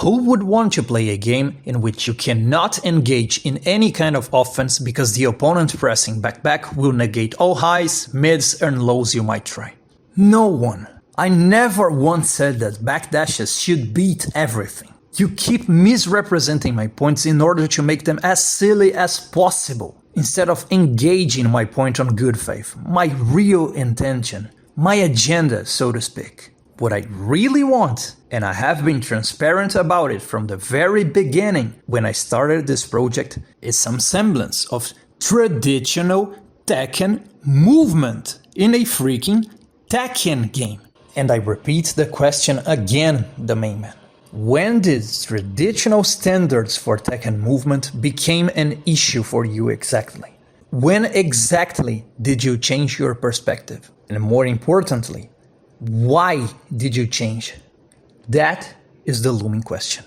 Who would want to play a game in which you cannot engage in any kind of offense because the opponent pressing back will negate all highs, mids and lows you might try? No one. I never once said that backdashes should beat everything. You keep misrepresenting my points in order to make them as silly as possible, instead of engaging my point on good faith, my real intention, my agenda, so to speak. What I really want, and I have been transparent about it from the very beginning when I started this project, is some semblance of traditional Tekken movement in a freaking Tekken game. And I repeat the question again, the main man. When did traditional standards for Tekken movement became an issue for you exactly? When exactly did you change your perspective? And more importantly, why did you change? That is the looming question.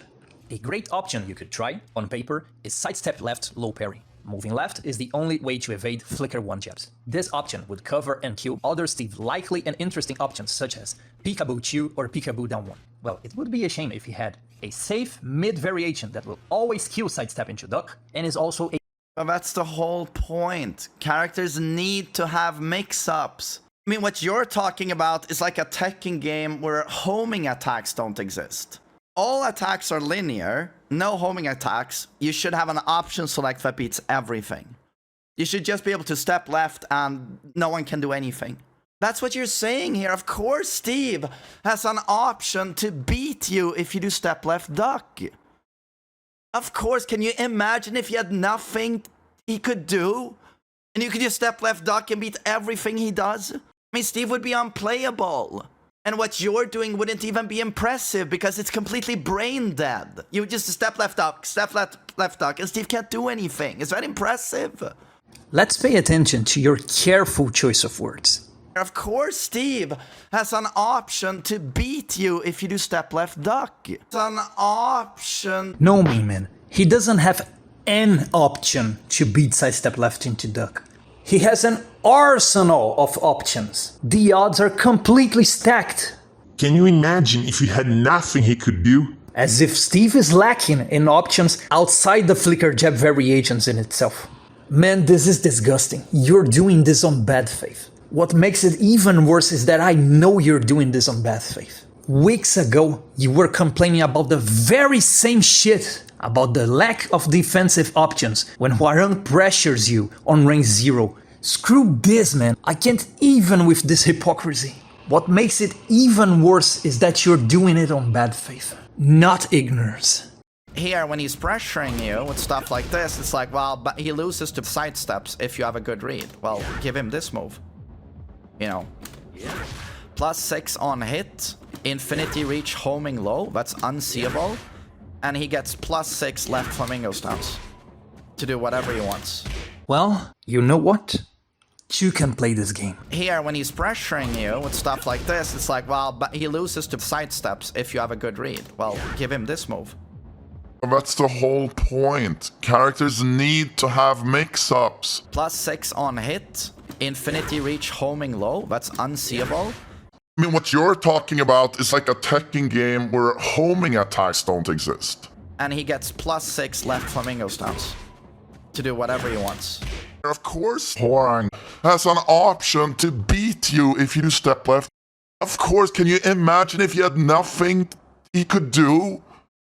A great option you could try, on paper, is sidestep left low parry. Moving left is the only way to evade flicker 1 jabs. This option would cover and kill other Steve likely and interesting options such as peekaboo 2 or peekaboo down 1. Well, it would be a shame if he had a safe mid variation that will always kill sidestep into duck and is also a... But that's the whole point. Characters need to have mix-ups. I mean, what you're talking about is like a Tekken game where homing attacks don't exist. All attacks are linear, no homing attacks. You should have an option select that beats everything. You should just be able to step left and no one can do anything. That's what you're saying here. Of course Steve has an option to beat you if you do step left duck. Of course, can you imagine if he had nothing he could do? And you could just step left duck and beat everything he does? I mean, Steve would be unplayable. And what you're doing wouldn't even be impressive because it's completely brain dead. You would just step left duck, step left duck, and Steve can't do anything. Is that impressive? Let's pay attention to your careful choice of words. Of course Steve has an option to beat you if you do step left duck. It's an option. No, man. He doesn't have an option to beat sidestep left into duck. He has an arsenal of options. The odds are completely stacked. Can you imagine if he had nothing he could do? As if Steve is lacking in options outside the flicker jab variations in itself. Man, this is disgusting. You're doing this on bad faith. What makes it even worse is that I know you're doing this on bad faith. Weeks ago, you were complaining about the very same shit, about the lack of defensive options when Hwarang pressures you on range 0. Screw this, man. I can't even with this hypocrisy. What makes it even worse is that you're doing it on bad faith, not ignorance. Here, when he's pressuring you with stuff like this, it's like, well, but he loses to sidesteps if you have a good read. Well, give him this move. You know. +6 on hit, infinity reach homing low, that's unseeable. And he gets +6 left flamingo stance to do whatever he wants. Well, you know what? You can play this game. Here, when he's pressuring you with stuff like this, it's like, well, but he loses to sidesteps if you have a good read. Well, give him this move. That's the whole point. Characters need to have mix-ups. +6 on hit, infinity reach homing low, that's unseeable. I mean, what you're talking about is like a Tekken game where homing attacks don't exist. And he gets +6 left flamingo stance to do whatever he wants. Of course, Hwarang has an option to beat you if you do step left. Of course, can you imagine if he had nothing he could do?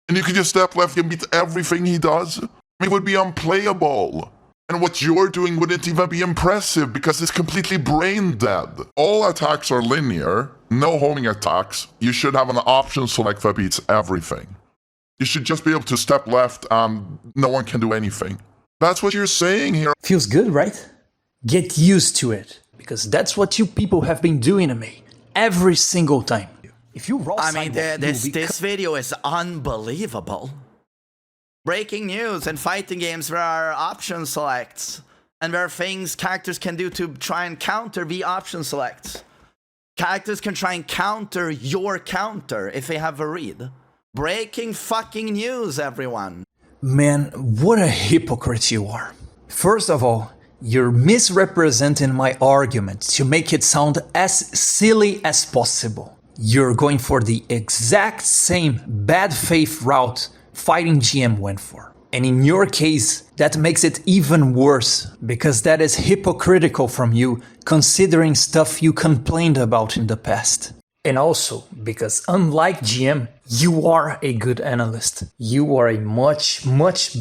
And you could just step left and beat everything he does? I mean, it would be unplayable. And what you're doing wouldn't even be impressive because it's completely brain dead. All attacks are linear, no homing attacks. You should have an option select that beats everything. You should just be able to step left and no one can do anything. That's what you're saying here. Feels good, right? Get used to it, because that's what you people have been doing to me every single time. If you roll this video is unbelievable. Breaking news in fighting games, there are option selects. And there are things characters can do to try and counter the option selects. Characters can try and counter your counter if they have a read. Breaking fucking news, everyone. Man, what a hypocrite you are. First of all, you're misrepresenting my argument to make it sound as silly as possible. you're going for the exact same bad faith route Fighting GM went for. And in your case, that makes it even worse, because that is hypocritical from you, considering stuff you complained about in the past. And also, because unlike GM, you are a good analyst. You are a much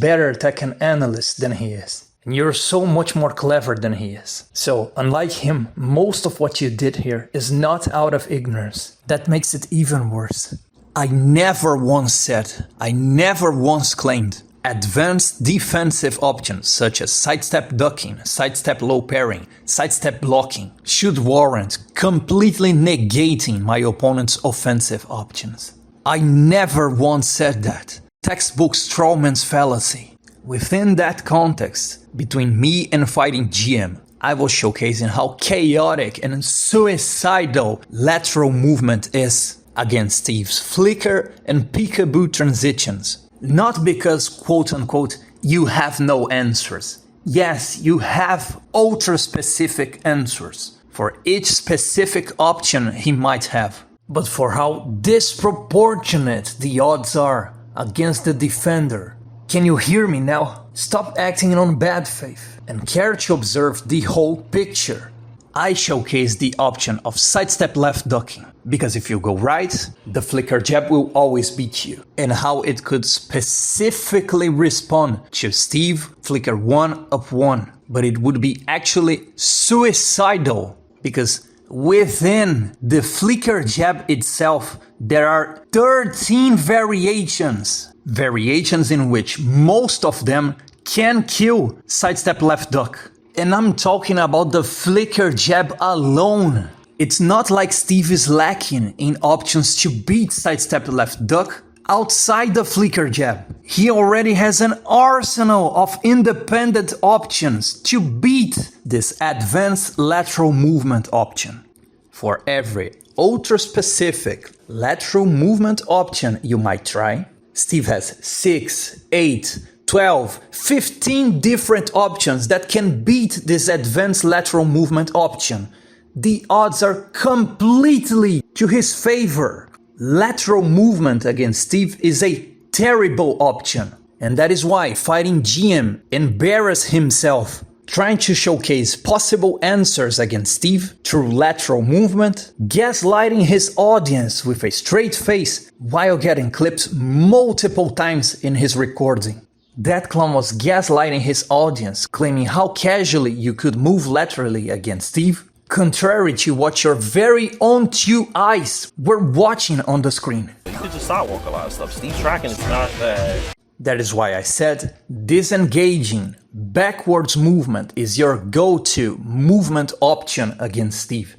better Tekken analyst than he is. And you're so much more clever than he is. So, unlike him, most of what you did here is not out of ignorance. That makes it even worse. I never once claimed advanced defensive options such as sidestep ducking, sidestep low parrying, sidestep blocking should warrant completely negating my opponent's offensive options. I never once said that. Textbook Strawman's fallacy. Within that context, between me and Fighting GM, I was showcasing how chaotic and suicidal lateral movement is against Steve's flicker and peekaboo transitions. Not because, quote-unquote, you have no answers. Yes, you have ultra-specific answers for each specific option he might have. But for how disproportionate the odds are against the defender. Can you hear me now? Stop acting on bad faith and care to observe the whole picture. I showcase the option of sidestep left ducking, because if you go right, the flicker jab will always beat you, and how it could specifically respond to Steve flicker 1 up 1, but it would be actually suicidal, because within the flicker jab itself, there are 13 variations in which most of them can kill sidestep left duck. And I'm talking about the flicker jab alone. It's not like Steve is lacking in options to beat sidestep left duck outside the flicker jab. He already has an arsenal of independent options to beat this advanced lateral movement option. For every ultra-specific lateral movement option you might try, Steve has 6, 8, 12, 15 different options that can beat this advanced lateral movement option. The odds are completely to his favor. Lateral movement against Steve is a terrible option. And that is why Fighting GM embarrassed himself trying to showcase possible answers against Steve through lateral movement, gaslighting his audience with a straight face while getting clipped multiple times in his recording. That clown was gaslighting his audience, claiming how casually you could move laterally against Steve, contrary to what your very own 2 eyes were watching on the screen. You could just sidewalk a lot of stuff. Steve's tracking is not bad. That is why I said disengaging backwards movement is your go-to movement option against Steve.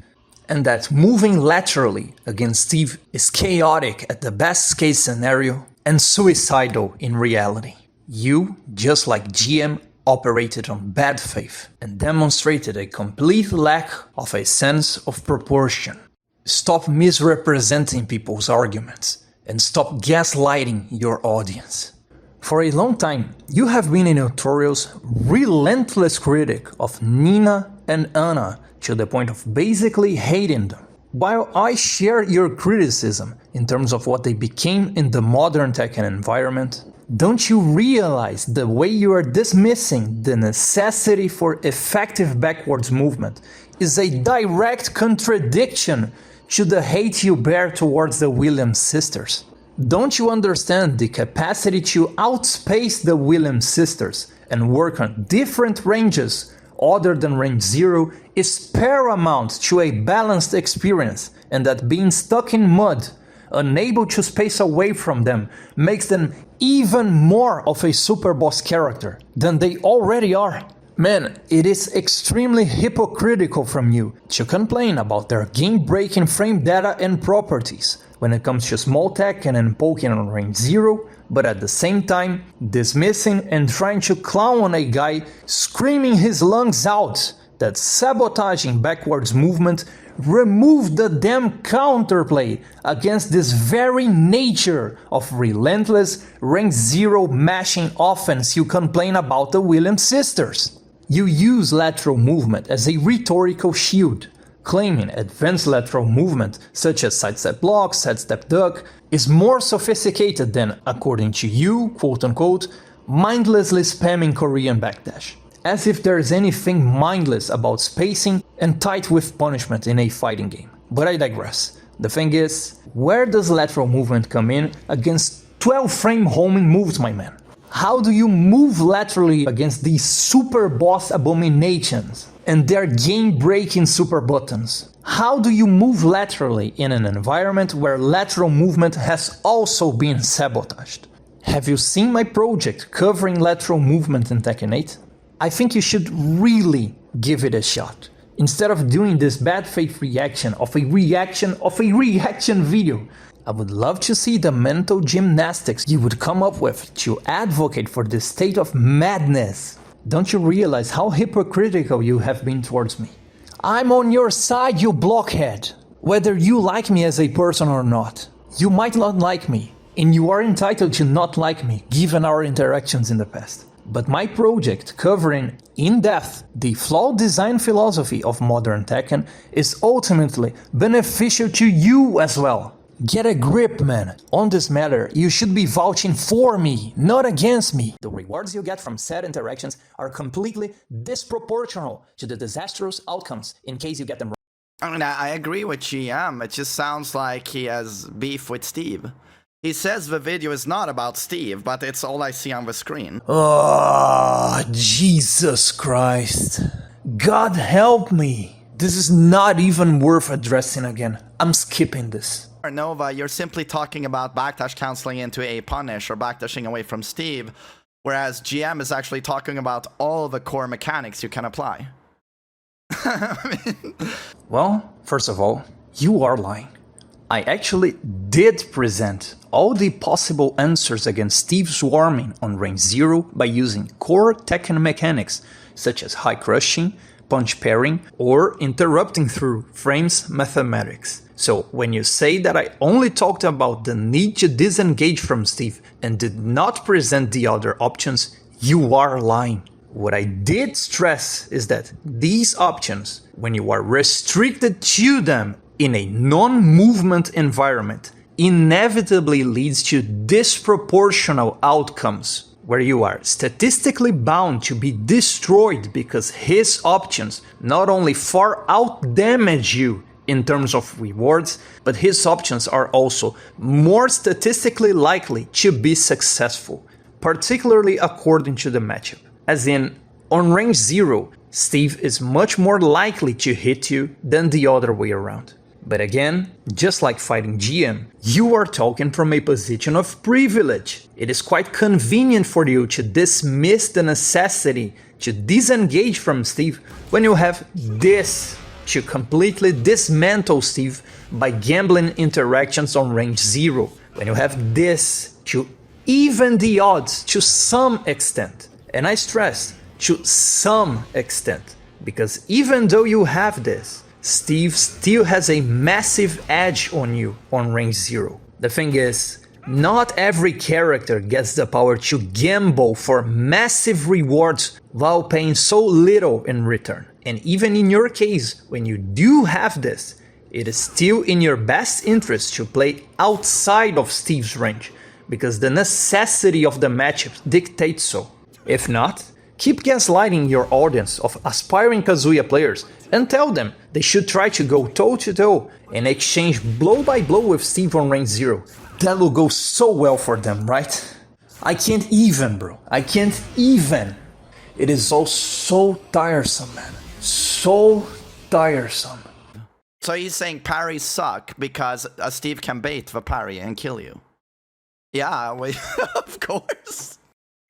And that moving laterally against Steve is chaotic at the best case scenario and suicidal in reality. You, just like GM, operated on bad faith and demonstrated a complete lack of a sense of proportion. Stop misrepresenting people's arguments and stop gaslighting your audience. For a long time, you have been a notorious, relentless critic of Nina and Anna to the point of basically hating them. While I share your criticism in terms of what they became in the modern Tekken environment, don't you realize the way you are dismissing the necessity for effective backwards movement is a direct contradiction to the hate you bear towards the Williams sisters? Don't you understand the capacity to outspace the Williams sisters and work on different ranges other than range 0 is paramount to a balanced experience, and that being stuck in mud, unable to space away from them, makes them even more of a super boss character than they already are? Man, it is extremely hypocritical from you to complain about their game-breaking frame data and properties when it comes to small Tekken and poking on range 0, but at the same time dismissing and trying to clown on a guy screaming his lungs out that sabotaging backwards movement removed the damn counterplay against this very nature of relentless range 0 mashing offense you complain about the Williams sisters. You use lateral movement as a rhetorical shield, claiming advanced lateral movement such as sidestep block, sidestep duck is more sophisticated than, according to you, quote-unquote, mindlessly spamming Korean backdash. As if there's anything mindless about spacing and tight with punishment in a fighting game. But I digress. The thing is, where does lateral movement come in against 12-frame homing moves, my man? How do you move laterally against these super boss abominations and their game-breaking super buttons? How do you move laterally in an environment where lateral movement has also been sabotaged? Have you seen my project covering lateral movement in Tekken 8? I think you should really give it a shot. Instead of doing this bad faith reaction of a reaction video, I would love to see the mental gymnastics you would come up with to advocate for this state of madness. Don't you realize how hypocritical you have been towards me? I'm on your side, you blockhead! Whether you like me as a person or not. You might not like me, and you are entitled to not like me, given our interactions in the past. But my project, covering in depth the flawed design philosophy of modern Tekken, is ultimately beneficial to you as well. Get a grip, man. On this matter, you should be vouching for me, not against me. The rewards you get from said interactions are completely disproportional to the disastrous outcomes in case you get them wrong. I mean, I agree with GM. It just sounds like he has beef with Steve. He says the video is not about Steve, but it's all I see on the screen. Oh, Jesus Christ. God help me. This is not even worth addressing again. I'm skipping this. Nova, you're simply talking about backdash canceling into a punish or backdashing away from Steve, whereas GM is actually talking about all the core mechanics you can apply. Well, first of all, you are lying. I actually did present all the possible answers against Steve swarming on range 0 by using core Tekken mechanics such as high crushing, punch pairing, or interrupting through frames mathematics. So when you say that I only talked about the need to disengage from Steve and did not present the other options, you are lying. What I did stress is that these options, when you are restricted to them in a non-movement environment, inevitably leads to disproportional outcomes, where you are statistically bound to be destroyed because his options not only far out-damage you in terms of rewards, but his options are also more statistically likely to be successful, particularly according to the matchup. As in, on range 0, Steve is much more likely to hit you than the other way around. But again, just like fighting GM, you are talking from a position of privilege. It is quite convenient for you to dismiss the necessity to disengage from Steve when you have this to completely dismantle Steve by gambling interactions on range 0. When you have this to even the odds to some extent. And I stress, to some extent. Because even though you have this, Steve still has a massive edge on you on range 0. The thing is, not every character gets the power to gamble for massive rewards while paying so little in return. And even in your case, when you do have this, it is still in your best interest to play outside of Steve's range, because the necessity of the matchup dictates so. If not, keep gaslighting your audience of aspiring Kazuya players and tell them they should try to go toe-to-toe and exchange blow by blow with Steve on range 0. That will go so well for them, right? I can't even, bro. I can't even. It is all so tiresome, man. So tiresome. So he's saying parries suck because Steve can bait the parry and kill you. Yeah, well, of course.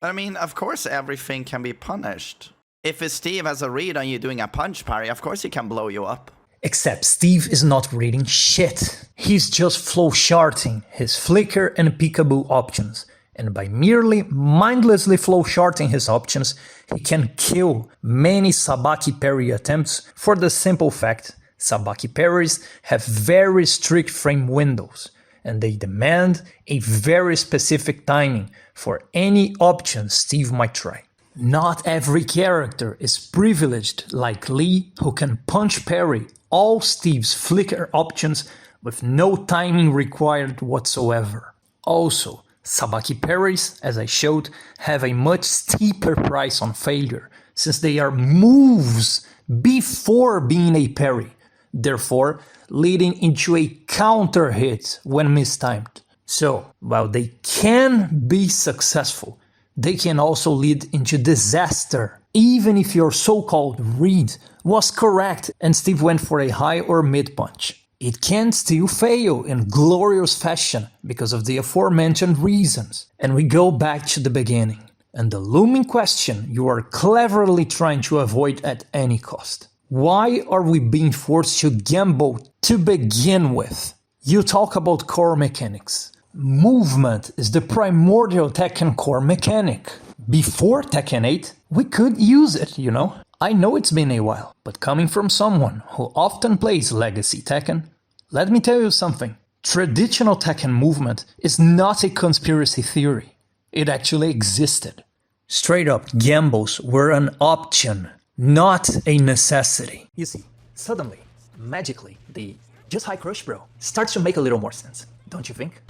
I mean, of course everything can be punished. If Steve has a read on you doing a punch parry, of course he can blow you up. Except Steve is not reading shit. He's just flowcharting his flicker and peekaboo options. And by merely mindlessly flowcharting his options, he can kill many Sabaki parry attempts for the simple fact Sabaki parries have very strict frame windows, and they demand a very specific timing for any option Steve might try. Not every character is privileged like Lee, who can punch parry all Steve's flicker options with no timing required whatsoever. Also, Sabaki parries, as I showed, have a much steeper price on failure, since they are moves before being a parry, therefore leading into a counter hit when mistimed. So, while they can be successful, they can also lead into disaster, even if your so-called read was correct and Steve went for a high or mid punch. It can still fail in glorious fashion because of the aforementioned reasons. And we go back to the beginning, and the looming question you are cleverly trying to avoid at any cost. Why are we being forced to gamble to begin with? You talk about core mechanics. Movement is the primordial Tekken core mechanic. Before Tekken 8, we could use it, you know? I know it's been a while, but coming from someone who often plays Legacy Tekken, let me tell you something. Traditional Tekken movement is not a conspiracy theory. It actually existed. Straight up, gambles were an option, not a necessity. You see, suddenly, magically, the just high crush bro starts to make a little more sense, don't you think?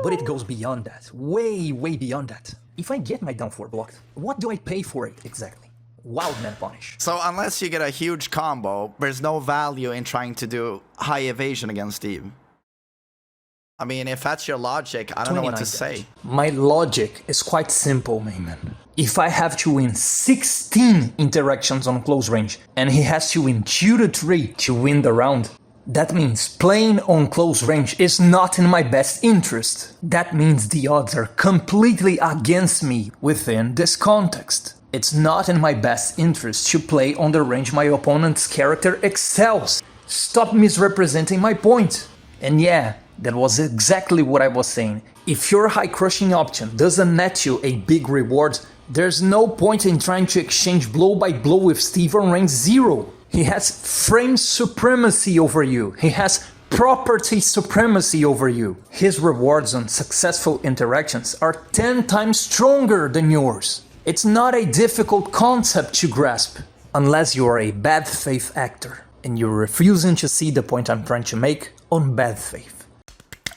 But it goes beyond that, way beyond that. If I get my down 4 blocked, what do I pay for it exactly? Wildman punish. So unless you get a huge combo, there's no value in trying to do high evasion against Steve. I mean, if that's your logic, I don't know what to say. My logic is quite simple, Mayman. If I have to win 16 interactions on close range, and he has to win 2 to 3 to win the round, that means playing on close range is not in my best interest. That means the odds are completely against me within this context. It's not in my best interest to play on the range my opponent's character excels. Stop misrepresenting my point. And yeah, that was exactly what I was saying. If your high crushing option doesn't net you a big reward, there's no point in trying to exchange blow by blow with Steve on range 0. He has frame supremacy over you. He has property supremacy over you. His rewards on successful interactions are 10 times stronger than yours. It's not a difficult concept to grasp, unless you are a bad faith actor, and you're refusing to see the point I'm trying to make on bad faith.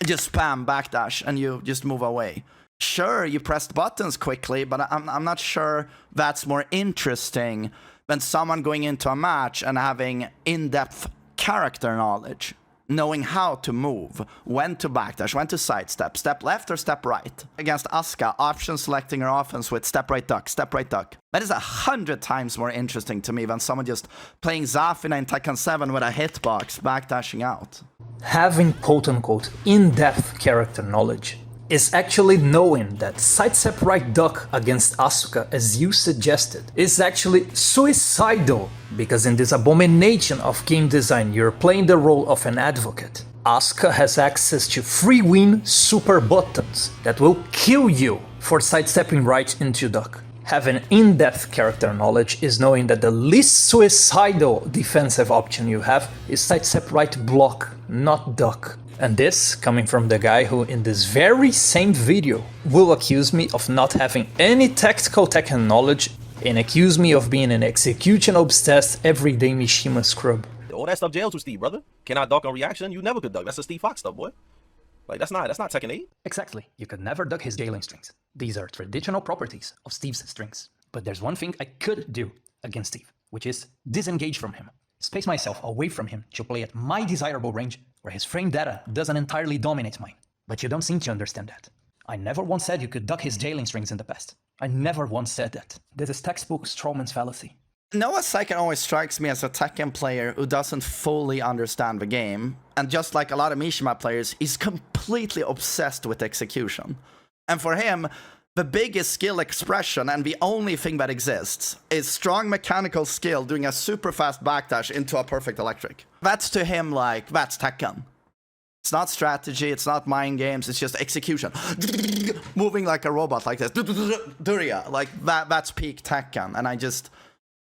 Just spam backdash and you just move away. Sure, you pressed buttons quickly, but I'm not sure that's more interesting than someone going into a match and having in-depth character knowledge, knowing how to move, when to backdash, when to sidestep, step left or step right. Against Asuka, option selecting her offense with step right duck, step right duck. That is 100 times more interesting to me than someone just playing Zafina in Tekken 7 with a hitbox, backdashing out. Having quote-unquote in-depth character knowledge is actually knowing that sidestep right duck against Asuka, as you suggested, is actually suicidal, because in this abomination of game design you're playing the role of an advocate. Asuka has access to free win super buttons that will kill you for sidestepping right into duck. Having in-depth character knowledge is knowing that the least suicidal defensive option you have is sidestep right block, not duck. And this coming from the guy who in this very same video will accuse me of not having any tactical Tekken knowledge and accuse me of being an execution-obsessed everyday Mishima scrub. All that stuff jails with Steve, brother. Cannot duck on reaction, you never could duck. That's a Steve Fox stuff, boy. Like, that's not Tekken 8. Exactly. You could never duck his jailing strings. These are traditional properties of Steve's strings. But there's one thing I could do against Steve, which is disengage from him. Space myself away from him to play at my desirable range, where his frame data doesn't entirely dominate mine. But you don't seem to understand that. I never once said you could duck his jailing strings in the past. I never once said that. This is textbook Strawman's fallacy. NovaSeiken always strikes me as a Tekken player who doesn't fully understand the game, and just like a lot of Mishima players, he's completely obsessed with execution. And for him, the biggest skill expression and the only thing that exists is strong mechanical skill doing a super fast backdash into a perfect electric. That's to him like, that's Tekken. It's not strategy, it's not mind games, it's just execution. Moving like a robot like this. Duria, like that's peak Tekken. And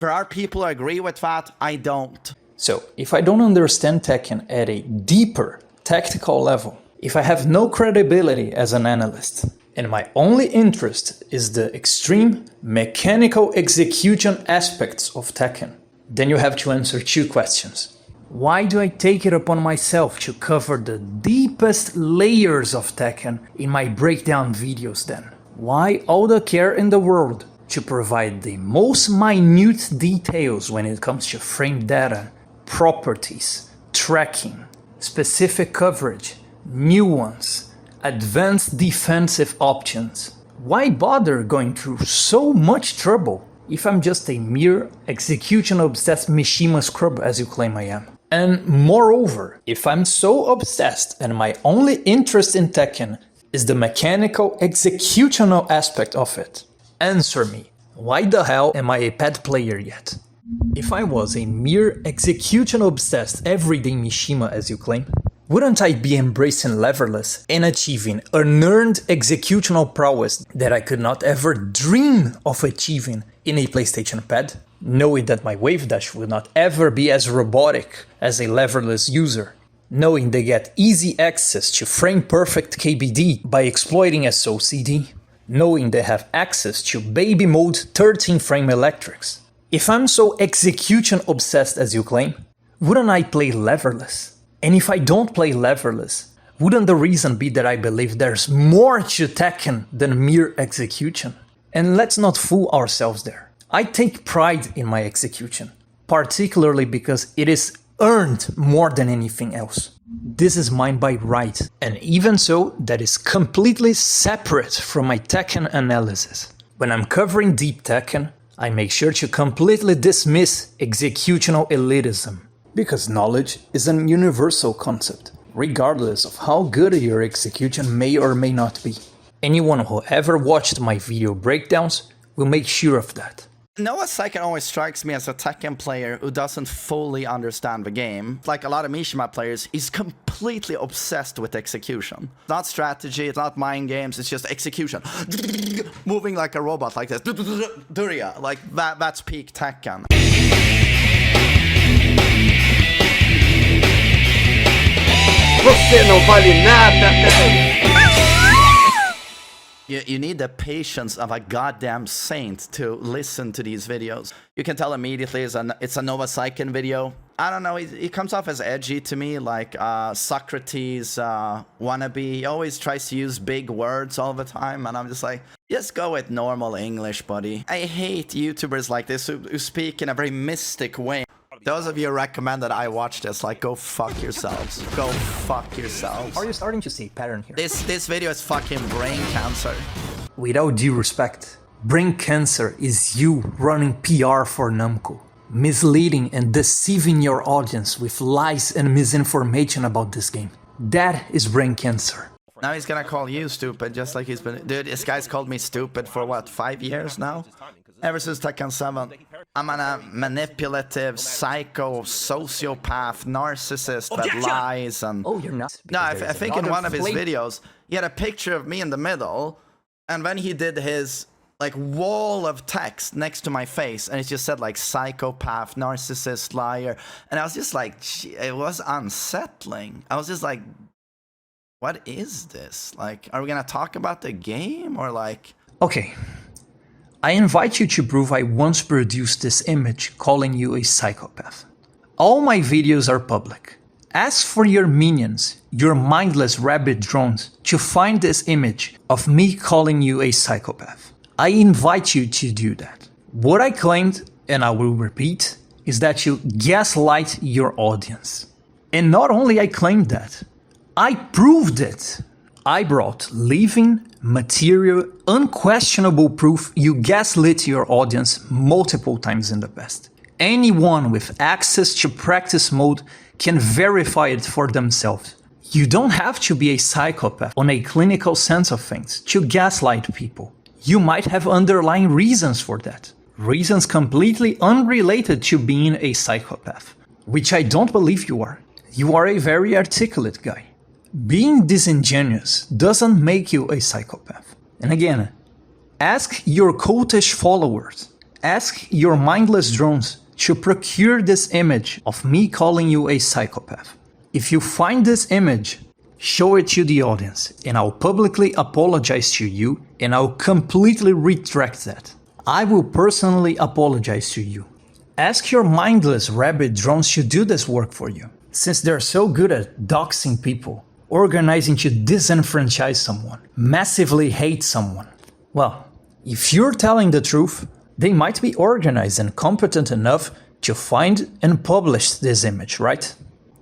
there are people who agree with that, I don't. So, if I don't understand Tekken at a deeper tactical level, if I have no credibility as an analyst, and my only interest is the extreme mechanical execution aspects of Tekken, then you have to answer two questions. Why do I take it upon myself to cover the deepest layers of Tekken in my breakdown videos then? Why all the care in the world to provide the most minute details when it comes to frame data, properties, tracking, specific coverage, nuance, advanced defensive options? Why bother going through so much trouble if I'm just a mere execution-obsessed Mishima scrub as you claim I am? And moreover, if I'm so obsessed and my only interest in Tekken is the mechanical executional aspect of it, answer me, why the hell am I a pet player yet? If I was a mere execution-obsessed everyday Mishima as you claim, wouldn't I be embracing leverless and achieving unearned executional prowess that I could not ever dream of achieving in a PlayStation pad, knowing that my wave dash will not ever be as robotic as a leverless user, knowing they get easy access to frame-perfect KBD by exploiting SOCD, knowing they have access to baby mode 13-frame electrics? If I'm so execution-obsessed as you claim, wouldn't I play leverless? And if I don't play leverless, wouldn't the reason be that I believe there's more to Tekken than mere execution? And let's not fool ourselves there. I take pride in my execution, particularly because it is earned more than anything else. This is mine by right, and even so, that is completely separate from my Tekken analysis. When I'm covering deep Tekken, I make sure to completely dismiss executional elitism, because knowledge is an universal concept, regardless of how good your execution may or may not be. Anyone who ever watched my video breakdowns will make sure of that. NovaSeiken always strikes me as a Tekken player who doesn't fully understand the game. Like a lot of Mishima players, he's completely obsessed with execution. It's not strategy, it's not mind games, it's just execution. Moving like a robot like this. Duria, like that's peak Tekken. Você não vale nada. You need the patience of a goddamn saint to listen to these videos. You can tell immediately it's a NovaSeiken video. I don't know, he comes off as edgy to me, like Socrates wannabe. He always tries to use big words all the time, and I'm just like, just go with normal English, buddy. I hate YouTubers like this who speak in a very mystic way. Those of you who recommend that I watch this, like, go fuck yourselves. Go fuck yourselves. Are you starting to see a pattern here? This video is fucking brain cancer. With all due respect, brain cancer is you running PR for Namco, misleading and deceiving your audience with lies and misinformation about this game. That is brain cancer. Now he's gonna call you stupid, just like he's been... Dude, this guy's called me stupid for what, 5 years now? Ever since Tekken 7. I'm a manipulative, psycho, sociopath, narcissist that lies and... Oh, you're not. No, I think in one of his videos, he had a picture of me in the middle, and then he did his, like, wall of text next to my face, and it just said, like, psychopath, narcissist, liar, and I was just like, it was unsettling. I was just like, what is this? Like, are we gonna talk about the game, or like... Okay. I invite you to prove I once produced this image calling you a psychopath. All my videos are public. Ask for your minions, your mindless rabbit drones, to find this image of me calling you a psychopath. I invite you to do that. What I claimed, and I will repeat, is that you gaslight your audience. And not only I claimed that, I proved it. I brought living, material, unquestionable proof you gaslit your audience multiple times in the past. Anyone with access to practice mode can verify it for themselves. You don't have to be a psychopath on a clinical sense of things to gaslight people. You might have underlying reasons for that. Reasons completely unrelated to being a psychopath. Which I don't believe you are. You are a very articulate guy. Being disingenuous doesn't make you a psychopath. And again, ask your cultish followers, ask your mindless drones to procure this image of me calling you a psychopath. If you find this image, show it to the audience, and I'll publicly apologize to you, and I'll completely retract that. I will personally apologize to you. Ask your mindless rabbit drones to do this work for you, since they're so good at doxing people, organizing to disenfranchise someone, massively hate someone. Well, if you're telling the truth, they might be organized and competent enough to find and publish this image, right?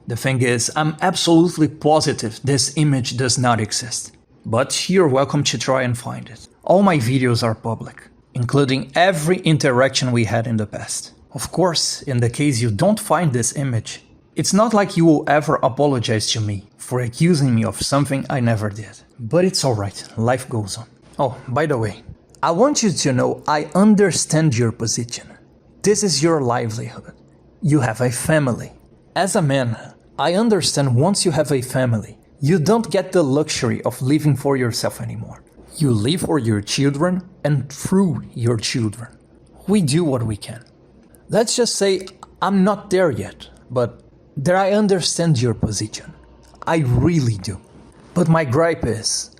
The thing is, I'm absolutely positive this image does not exist. But you're welcome to try and find it. All my videos are public, including every interaction we had in the past. Of course, in the case you don't find this image, it's not like you will ever apologize to me for accusing me of something I never did. But it's alright, life goes on. Oh, by the way, I want you to know I understand your position. This is your livelihood. You have a family. As a man, I understand once you have a family, you don't get the luxury of living for yourself anymore. You live for your children and through your children. We do what we can. Let's just say I'm not there yet, but there I understand your position. I really do. But my gripe is,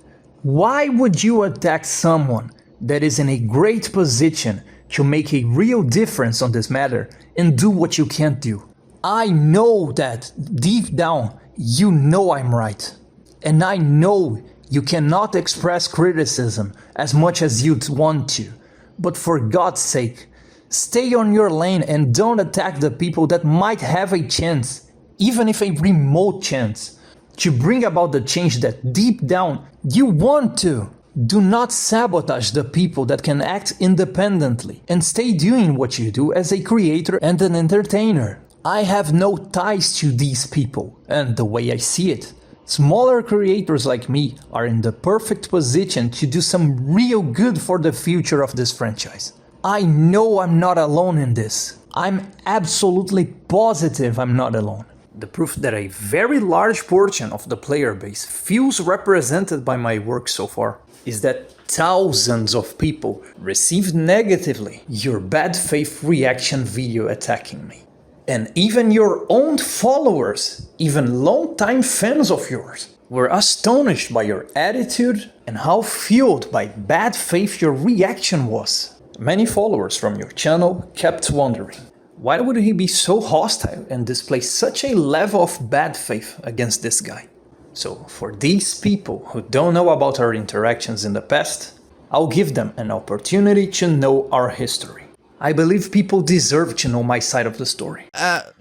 why would you attack someone that is in a great position to make a real difference on this matter and do what you can't do? I know that deep down you know I'm right. And I know you cannot express criticism as much as you'd want to. But for God's sake, stay on your lane and don't attack the people that might have a chance, even if a remote chance, to bring about the change that deep down you want to. Do not sabotage the people that can act independently and stay doing what you do as a creator and an entertainer. I have no ties to these people, and the way I see it, smaller creators like me are in the perfect position to do some real good for the future of this franchise. I know I'm not alone in this. I'm absolutely positive I'm not alone. The proof that a very large portion of the player base feels represented by my work so far is that thousands of people received negatively your bad faith reaction video attacking me. And even your own followers, even long-time fans of yours, were astonished by your attitude and how fueled by bad faith your reaction was. Many followers from your channel kept wondering, why would he be so hostile and display such a level of bad faith against this guy? So for these people who don't know about our interactions in the past, I'll give them an opportunity to know our history. I believe people deserve to know my side of the story.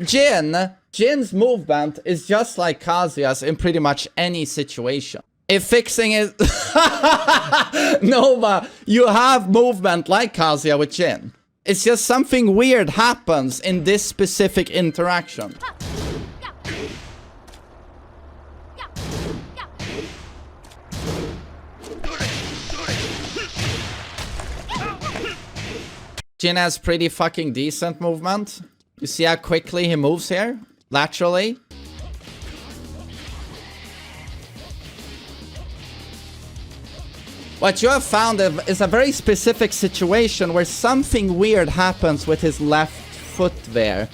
Jin's movement is just like Kazuya's in pretty much any situation. If fixing is... Nova, you have movement like Kazuya with Jin. It's just something weird happens in this specific interaction. Jin has pretty fucking decent movement. You see how quickly he moves here? Laterally. What you have found is a very specific situation where something weird happens with his left foot there.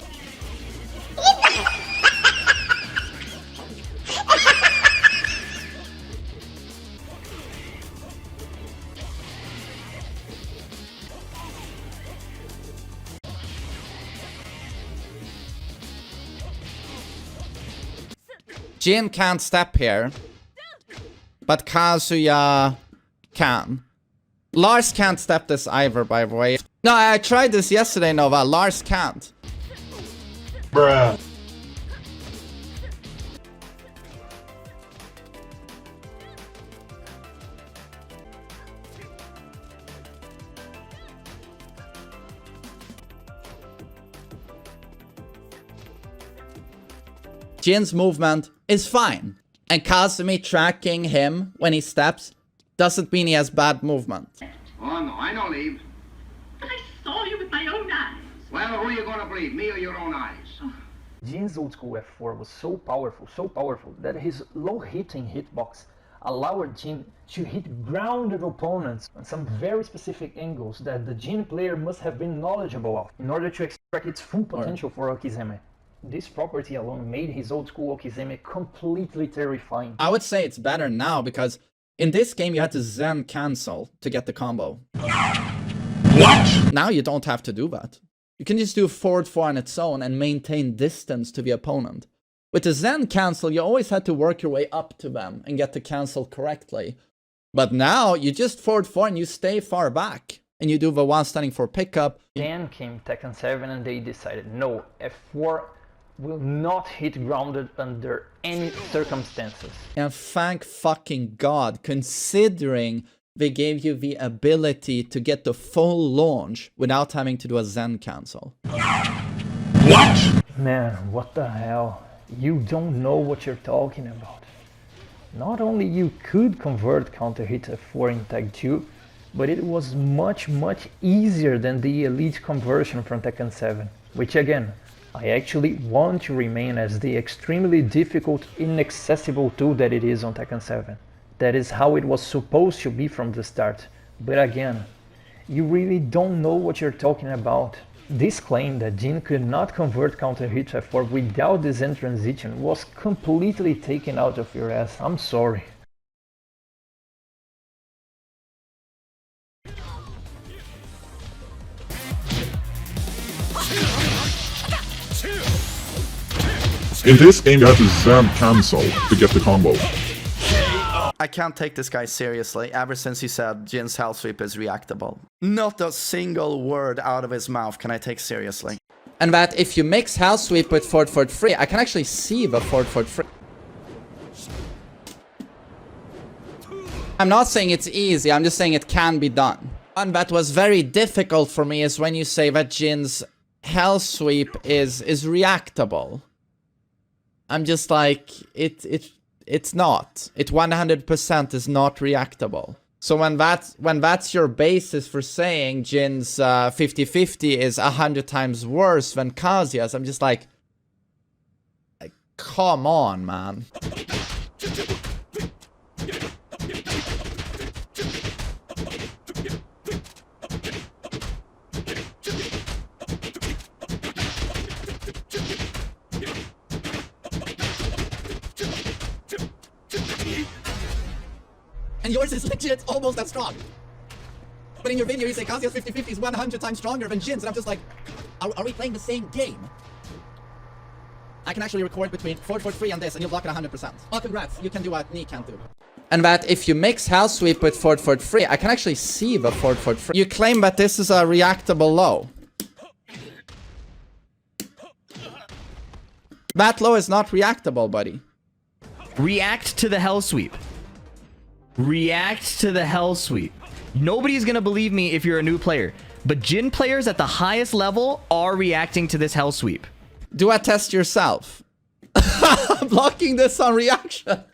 Jin can't step here, but Kazuya can. Lars can't step this either, by the way. No, I tried this yesterday, Nova. Lars can't. Bruh. Jin's movement is fine, and Kazumi tracking him when he steps doesn't mean he has bad movement. Oh no, I don't leave. But I saw you with my own eyes. Well, who are you gonna believe, me or your own eyes? Jin's old school F4 was so powerful that his low-hitting hitbox allowed Jin to hit grounded opponents on some very specific angles that the Jin player must have been knowledgeable of in order to extract its full potential for Okizeme. This property alone made his old school Okizeme completely terrifying. I would say it's better now because in this game you had to Zen cancel to get the combo. What? Now you don't have to do that. You can just do forward 4 on its own and maintain distance to the opponent. With the Zen cancel, you always had to work your way up to them and get the cancel correctly. But now you just forward 4 and you stay far back. And you do the one standing for pickup. Then came Tekken 7 and they decided no, F4 will not hit grounded under any circumstances. And thank fucking God, considering they gave you the ability to get the full launch without having to do a Zen cancel. What? Man, what the hell? You don't know what you're talking about. Not only you could convert counter hit F4 in Tag 2, but it was much easier than the elite conversion from Tekken 7, which again, I actually want to remain as the extremely difficult, inaccessible tool that it is on Tekken 7. That is how it was supposed to be from the start. But again, you really don't know what you're talking about. This claim that Jin could not convert counter hit F4 without the Zen transition was completely taken out of your ass. I'm sorry. In this game, you have to Zen cancel to get the combo. I can't take this guy seriously ever since he said Jin's hell sweep is reactable. Not a single word out of his mouth can I take seriously. And that if you mix hell sweep with forward 3, I can actually see the forward 3. I'm not saying it's easy, I'm just saying it can be done. And that was very difficult for me is when you say that Jin's hell sweep is reactable. I'm just like, it's not. It 100% is not reactable. So when that's your basis for saying Jin's 50-50 is 100 times worse than Kazuya's, I'm just like come on, man. And yours is legit almost that strong. But in your video you say Kazuya's 50-50 is 100 times stronger than Jin's, and I'm just like, are we playing the same game? I can actually record between 4-4-3 and this, and you'll block it 100%. Oh, congrats, you can do what knee can't do. And that if you mix hell sweep with 4-4-3, I can actually see the 4-4-3. You claim that this is a reactable low. That low is not reactable, buddy. React to the hell sweep. React to the hell sweep. Nobody's gonna believe me if you're a new player, but Jin players at the highest level are reacting to this hell sweep. Do a test yourself. Blocking this on reaction.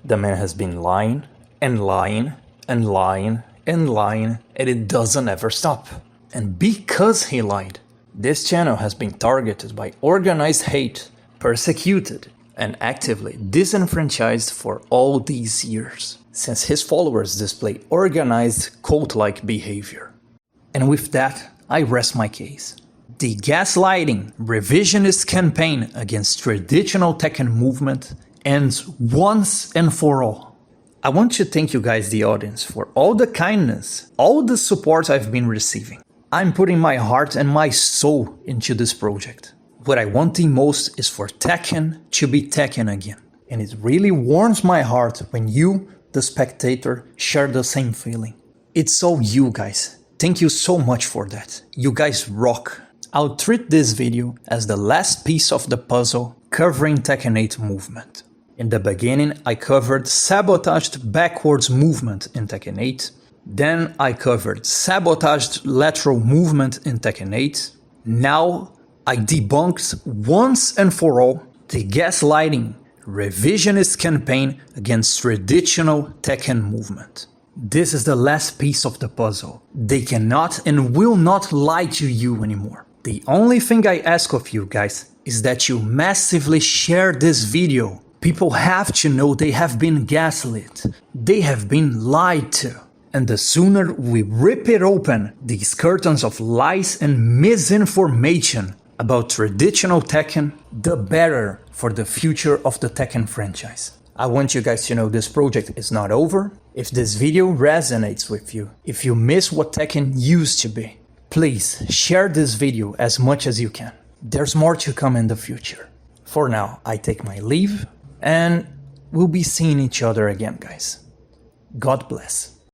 The man has been lying and lying and lying and lying, and it doesn't ever stop. And because he lied, this channel has been targeted by organized hate, persecuted, and actively disenfranchised for all these years, since his followers display organized cult-like behavior. And with that, I rest my case. The gaslighting, revisionist campaign against traditional Tekken movement ends once and for all. I want to thank you guys, the audience, for all the kindness, all the support I've been receiving. I'm putting my heart and my soul into this project. What I want the most is for Tekken to be Tekken again. And it really warms my heart when you, the spectator, share the same feeling. It's all you guys. Thank you so much for that. You guys rock. I'll treat this video as the last piece of the puzzle covering Tekken 8 movement. In the beginning, I covered sabotaged backwards movement in Tekken 8. Then I covered sabotaged lateral movement in Tekken 8. Now I debunked once and for all the gaslighting, revisionist campaign against traditional Tekken movement. This is the last piece of the puzzle. They cannot and will not lie to you anymore. The only thing I ask of you guys is that you massively share this video. People have to know they have been gaslit. They have been lied to. And the sooner we rip it open, these curtains of lies and misinformation, about traditional Tekken, the better for the future of the Tekken franchise. I want you guys to know this project is not over. If this video resonates with you, if you miss what Tekken used to be, please share this video as much as you can. There's more to come in the future. For now, I take my leave, and we'll be seeing each other again, guys. God bless.